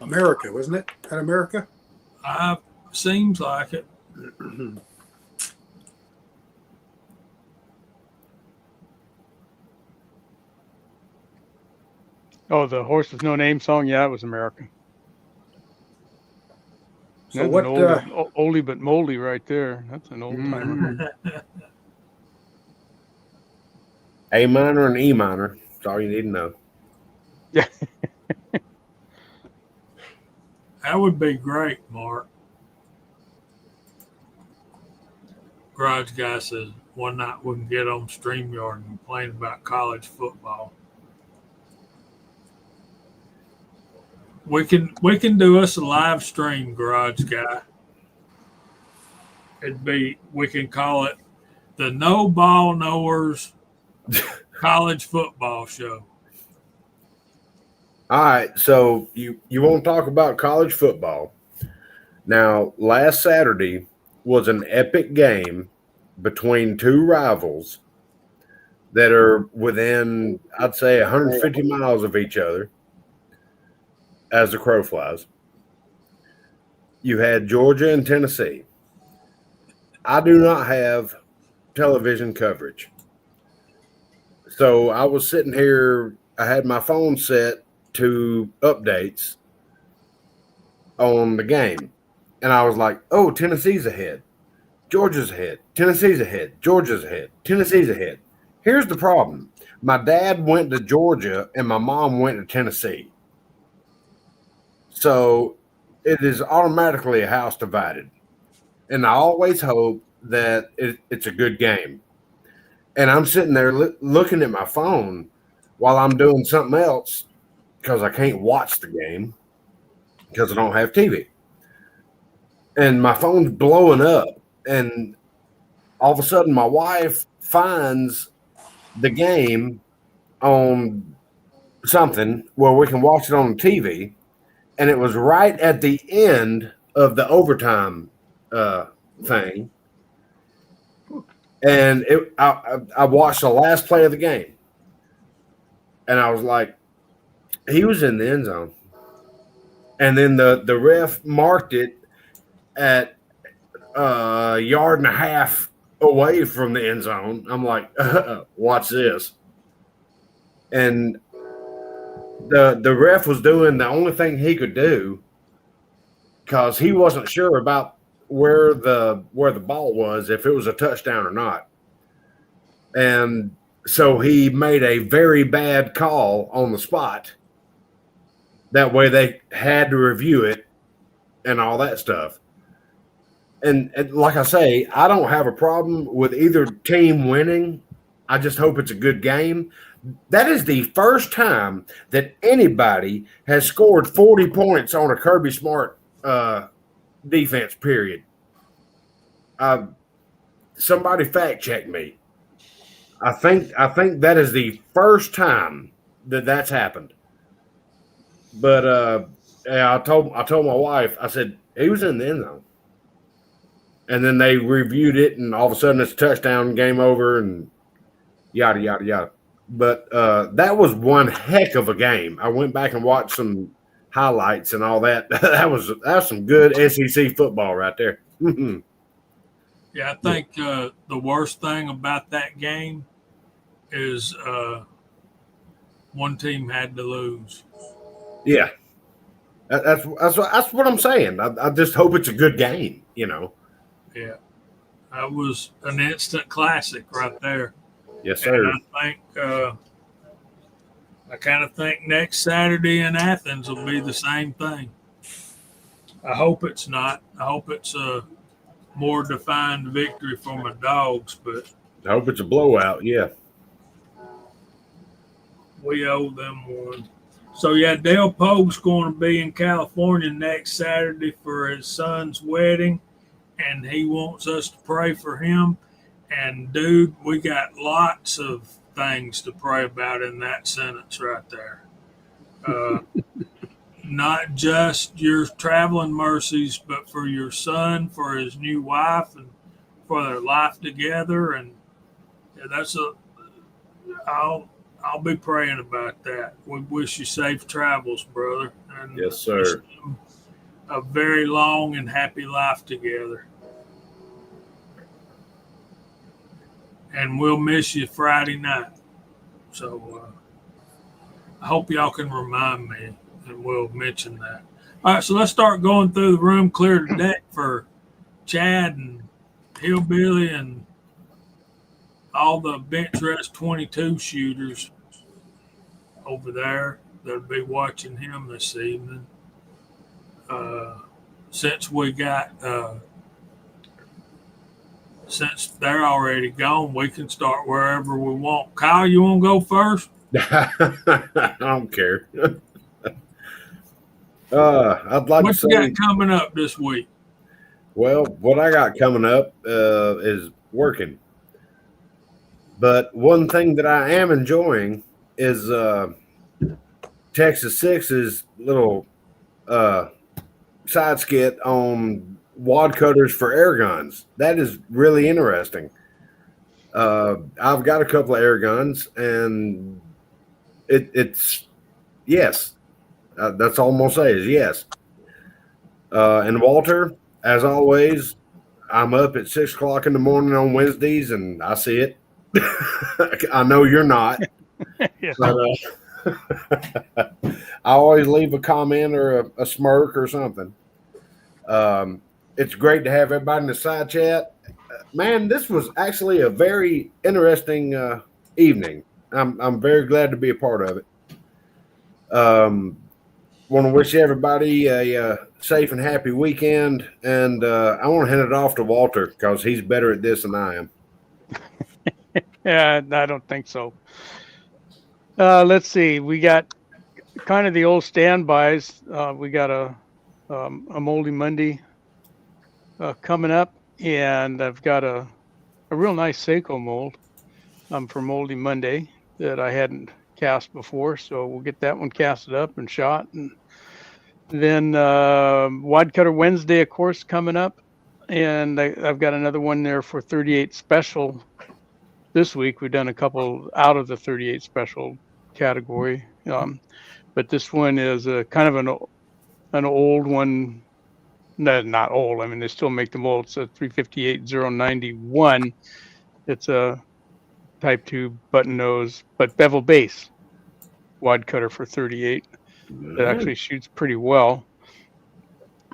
America, wasn't it? At America? Seems like it. Oh, the Horse with No Name song? Yeah, it was American. So That's what? an oldie but moldy right there. That's an old timer. A minor and E minor. That's all you need to know. Yeah. That would be great, Mark. Garage Guy says one night we can get on StreamYard and complain about college football. We can do us a live stream, Garage Guy. We can call it the No Ball Knowers College Football Show. All right, so you want to talk about college football. Now, last Saturday was an epic game between 2 rivals that are within, I'd say, 150 miles of each other as the crow flies. You had Georgia and Tennessee. I do not have television coverage. So I was sitting here, I had my phone set to updates on the game. And I was like, oh, Tennessee's ahead. Georgia's ahead. Tennessee's ahead. Georgia's ahead. Tennessee's ahead. Here's the problem. My dad went to Georgia and my mom went to Tennessee. So it is automatically a house divided. And I always hope that it's a good game. And I'm sitting there looking at my phone while I'm doing something else because I can't watch the game because I don't have TV. And my phone's blowing up. And all of a sudden, my wife finds the game on something where we can watch it on the TV. And it was right at the end of the overtime thing. And I watched the last play of the game. And I was like, he was in the end zone. And then the ref marked it at a yard and a half away from the end zone. I'm like, watch this. And the ref was doing the only thing he could do because he wasn't sure about where the ball was, if it was a touchdown or not. And so he made a very bad call on the spot. That way they had to review it and all that stuff. And like I say, I don't have a problem with either team winning. I just hope it's a good game. That is the first time that anybody has scored 40 points on a Kirby Smart defense, period. Somebody fact check me. I think that is the first time that that's happened. But yeah, I told my wife, I said he was in the end zone, and then they reviewed it, and all of a sudden it's a touchdown, game over, and yada yada yada. But that was one heck of a game. I went back and watched some highlights and all that. That's some good SEC football right there. Yeah, I think the worst thing about that game is one team had to lose. Yeah, that's what I'm saying. I just hope it's a good game. Yeah, that was an instant classic right there. Yes, sir. And I kind of think next Saturday in Athens will be the same thing. I hope it's not. I hope it's a more defined victory for my dogs, but I hope it's a blowout. Yeah. We owe them one. So, yeah, Dale Pogue's going to be in California next Saturday for his son's wedding, and he wants us to pray for him. And, dude, we got lots of things to pray about in that sentence right there. Not just your traveling mercies, but for your son, for his new wife, and for their life together. And I'll be praying about that. We wish you safe travels, brother. And yes, sir. A very long and happy life together. And we'll miss you Friday night. So I hope y'all can remind me, and we'll mention that. All right, so let's start going through the room, clear the deck for Chad and Hillbilly and all the bench rest 22 shooters over there that'll be watching him this evening. Since they're already gone, we can start wherever we want. Kyle, you want to go first? I don't care. I'd like what to say, you got coming up this week? Well, what I got coming up is working. But one thing that I am enjoying is Texas 6's little side skit on wad cutters for air guns. That is really interesting. I've got a couple of air guns, and it's yes. That's all I'm going to say is yes. And Walter, as always, I'm up at 6 o'clock in the morning on Wednesdays, and I see it. I know you're not. Yeah. But, I always leave a comment or a smirk or something. It's great to have everybody in the side chat. Man, this was actually a very interesting evening. I'm very glad to be a part of it. Want to wish everybody a safe and happy weekend, and I want to hand it off to Walter because he's better at this than I am. Yeah, I don't think so. Let's see. We got kind of the old standbys. We got a Moldy Monday coming up, and I've got a real nice Seiko mold for Moldy Monday that I hadn't cast before, so we'll get that one casted up and shot. And then Wad Cutter Wednesday, of course, coming up, and I've got another one there for 38 special. This week we've done a couple out of the 38 special category, but this one is kind of an old one. No, not old. I mean, they still make the mold. It's a 358-091. It's a Type 2 button nose, but bevel base. wad cutter for 38 that actually shoots pretty well.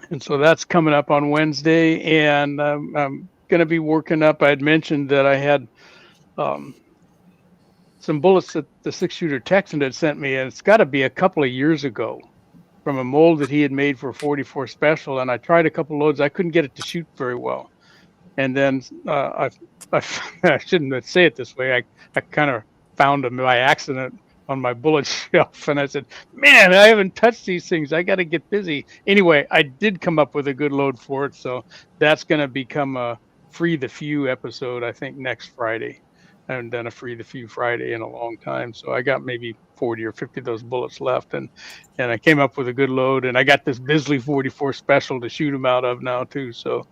And so that's coming up on Wednesday, and I'm going to be working up. I had mentioned that I had some bullets that the 6-shooter Texan had sent me, and it's got to be a couple of years ago, from a mold that he had made for 44 special. And I tried a couple loads. I couldn't get it to shoot very well. And then I shouldn't say it this way. I kind of found them by accident on my bullet shelf. And I said, man, I haven't touched these things. I got to get busy. Anyway, I did come up with a good load for it. So that's going to become a Free the Few episode, I think, next Friday. I haven't done a Free the Few Friday in a long time. So I got maybe 40 or 50 of those bullets left. And I came up with a good load. And I got this Bisley 44 special to shoot them out of now, too. So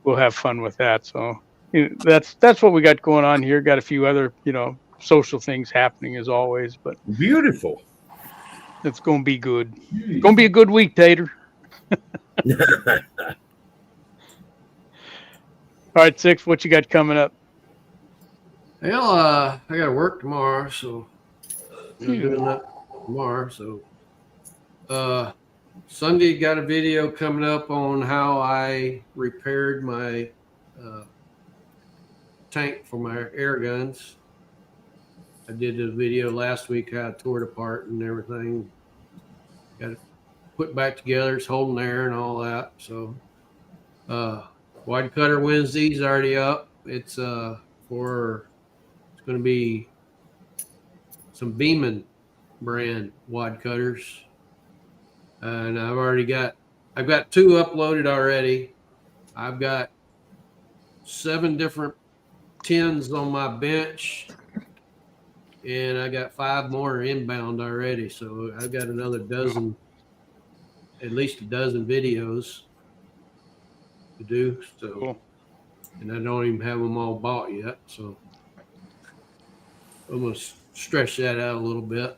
we'll have fun with that. So that's what we got going on here. Got a few other, social things happening as always, but Beautiful. it's going to be good. It's going to be a good week, Tater. All right, Six, what you got coming up? Well, I got to work tomorrow, so I'm doing that tomorrow. So Sunday got a video coming up on how I repaired my tank for my air guns. I did a video last week how I tore it apart and everything. Got it put back together. It's holding air and all that. So wide cutter Wednesday's already up. It's going to be some Beeman brand wide cutters. And I've got 2 uploaded already. I've got 7 different tins on my bench, and I got 5 more inbound already. So I've got another dozen, at least a dozen videos to do. So, Cool. And I don't even have them all bought yet. So I'm going to stretch that out a little bit.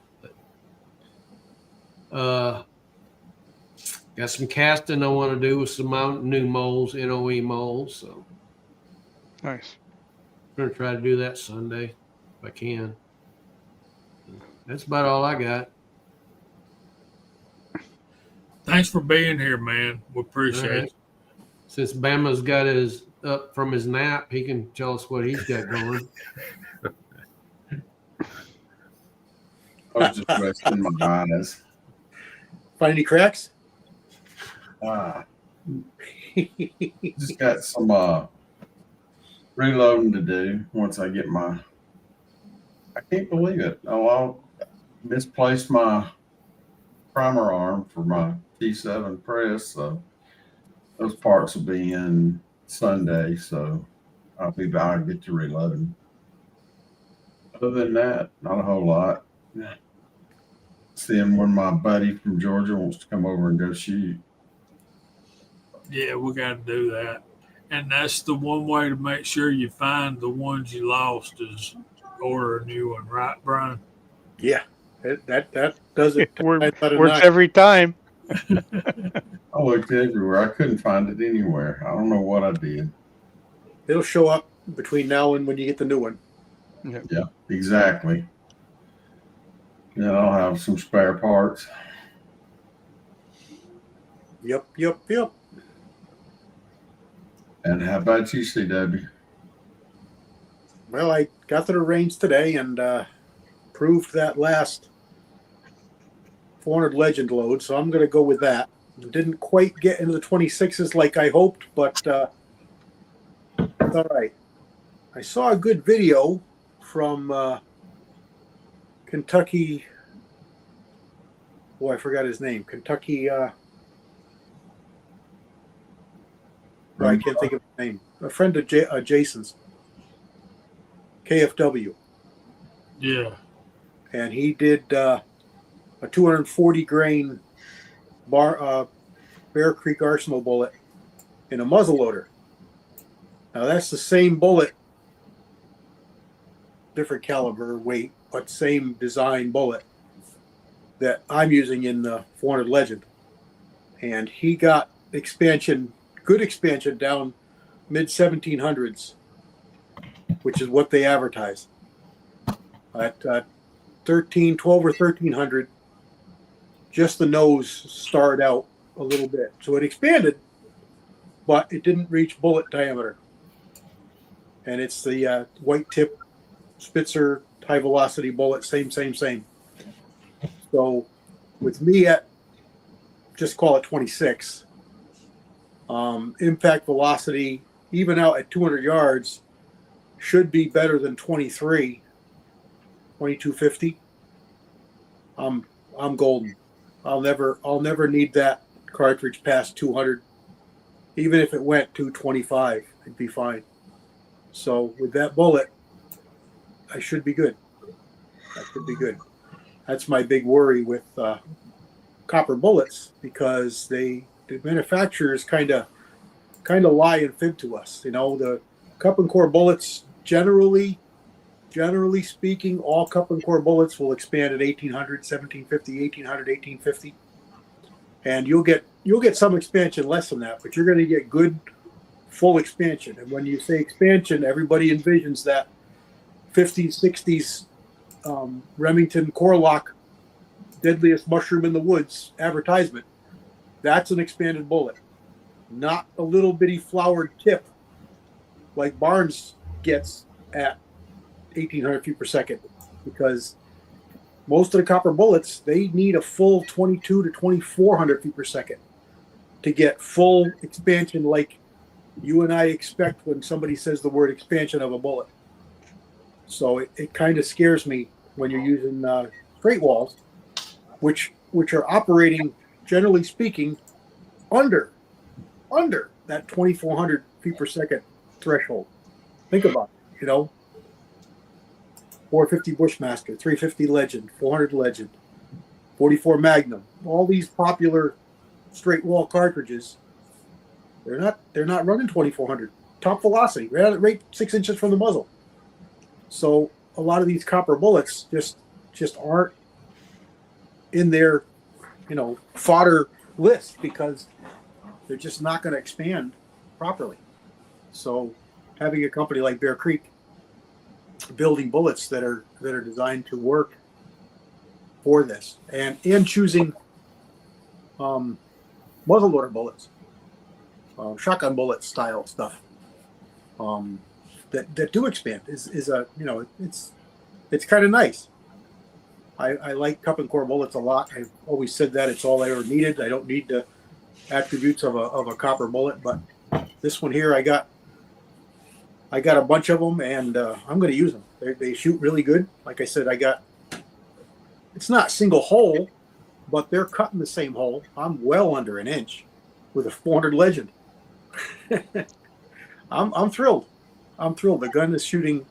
But, got some casting I want to do with some new molds, NOE molds. So Nice. I'm going to try to do that Sunday if I can. That's about all I got. Thanks for being here, man. We appreciate it. Since Bama's got his up from his nap, he can tell us what he's got going. I was just resting my eyes. Find any cracks? Just got some reloading to do once I get I can't believe it. I misplaced my primer arm for my T7 press, so those parts will be in Sunday, so I'll get to reloading. Other than that, not a whole lot. Seeing when my buddy from Georgia wants to come over and go shoot. Yeah, we got to do that. And that's the one way to make sure you find the ones you lost is order a new one, right, Brian? Yeah, that does it. Works every time. I looked everywhere. I couldn't find it anywhere. I don't know what I did. It'll show up between now and when you get the new one. Yeah, exactly. Then I'll have some spare parts. Yep. And how about you, CW? Well, I got to the range today and proved that last 400 Legend load, so I'm going to go with that. Didn't quite get into the 26s like I hoped, but it's all right. I saw a good video from Kentucky. I forgot his name. Kentucky. I can't think of his name. A friend of Jason's. KFW. Yeah. And he did a 240 grain Bear Creek Arsenal bullet in a muzzleloader. Now that's the same bullet, different caliber, weight, but same design bullet that I'm using in the 400 Legend. And he got good expansion down mid 1700s, which is what they advertise. At 12 or 1300. Just the nose starred out a little bit. So it expanded, but it didn't reach bullet diameter. And it's the white tip Spitzer high velocity bullet, same. So with me at, just call it 26, impact velocity, even out at 200 yards, should be better than 2250. I'm golden. I'll never need that cartridge past 200. Even if it went 225, it'd be fine. So with that bullet, I should be good. That's my big worry with copper bullets, because the manufacturers kind of lie and fib to us. You know, the cup and core bullets, generally speaking, all cup and core bullets will expand at 1800, 1750, 1800, 1850, and you'll get some expansion less than that, but you're going to get good full expansion. And when you say expansion, everybody envisions that 50s, 60s Remington core lock, deadliest mushroom in the woods advertisement. That's an expanded bullet, not a little bitty flowered tip like Barnes gets at 1800 feet per second, because most of the copper bullets, they need a full 22 to 2400 feet per second to get full expansion, like you and I expect when somebody says the word expansion of a bullet. So it kind of scares me when you're using straight walls, which are operating, generally speaking, under that 2400 feet per second threshold. Think about it, 450 Bushmaster, 350 Legend, 400 Legend, 44 Magnum, all these popular straight wall cartridges, they're not running 2400 top velocity, right 6 inches from the muzzle. So a lot of these copper bullets just aren't in their fodder list, because they're just not going to expand properly. So having a company like Bear Creek building bullets that are designed to work for this, and choosing muzzleloader bullets, shotgun bullet style stuff that do expand is a it's kind of nice. I like cup and core bullets a lot. I've always said that it's all I ever needed. I don't need the attributes of a copper bullet, but this one here, I got a bunch of them, and I'm going to use them. They shoot really good. Like I said, it's not single hole, but they're cutting the same hole. I'm well under an inch with a 400 Legend. I'm thrilled. The gun is shooting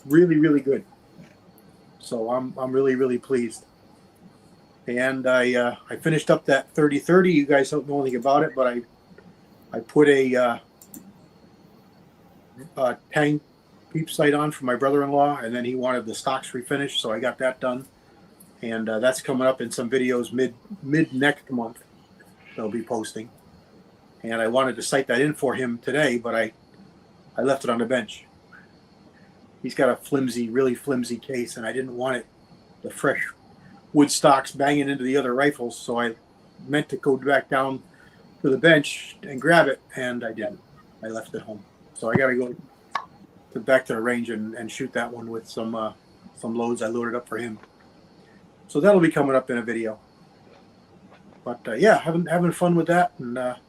really, really good. So I'm really, really pleased. And I finished up that 30-30. You guys don't know anything about it, but I put a Tang peep sight on for my brother-in-law, and then he wanted the stocks refinished, so I got that done. And that's coming up in some videos mid next month. They'll be posting. And I wanted to sight that in for him today, but I left it on the bench. He's got a really flimsy case, and I didn't want the fresh wood stocks banging into the other rifles, so I meant to go back down to the bench and grab it, and I didn't. I left it home. So I got to go back to the range and shoot that one with some loads I loaded up for him. So that'll be coming up in a video. But yeah, having fun with that, and it's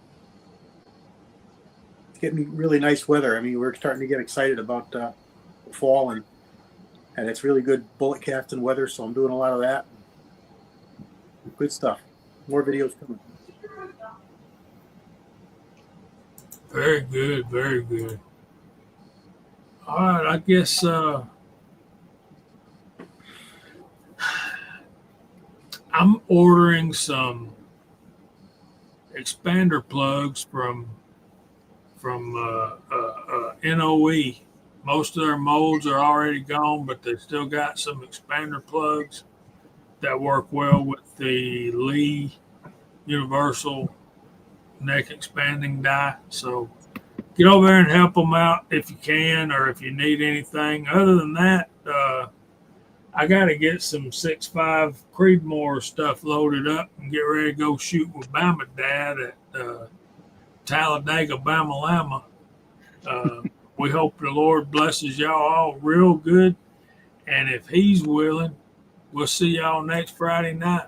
getting really nice weather. I mean, we're starting to get excited about the fall, and it's really good bullet casting weather, so I'm doing a lot of that. Good stuff. More videos coming. Very good, very good. All right, I guess I'm ordering some expander plugs from NOE. Most of their molds are already gone, but they still got some expander plugs that work well with the Lee Universal neck expanding die. So get over there and help them out if you can, or if you need anything. Other than that, I got to get some 6.5 Creedmoor stuff loaded up and get ready to go shoot with Bama Dad at Talladega, Bama Lama. We hope the Lord blesses y'all all real good. And if he's willing, we'll see y'all next Friday night.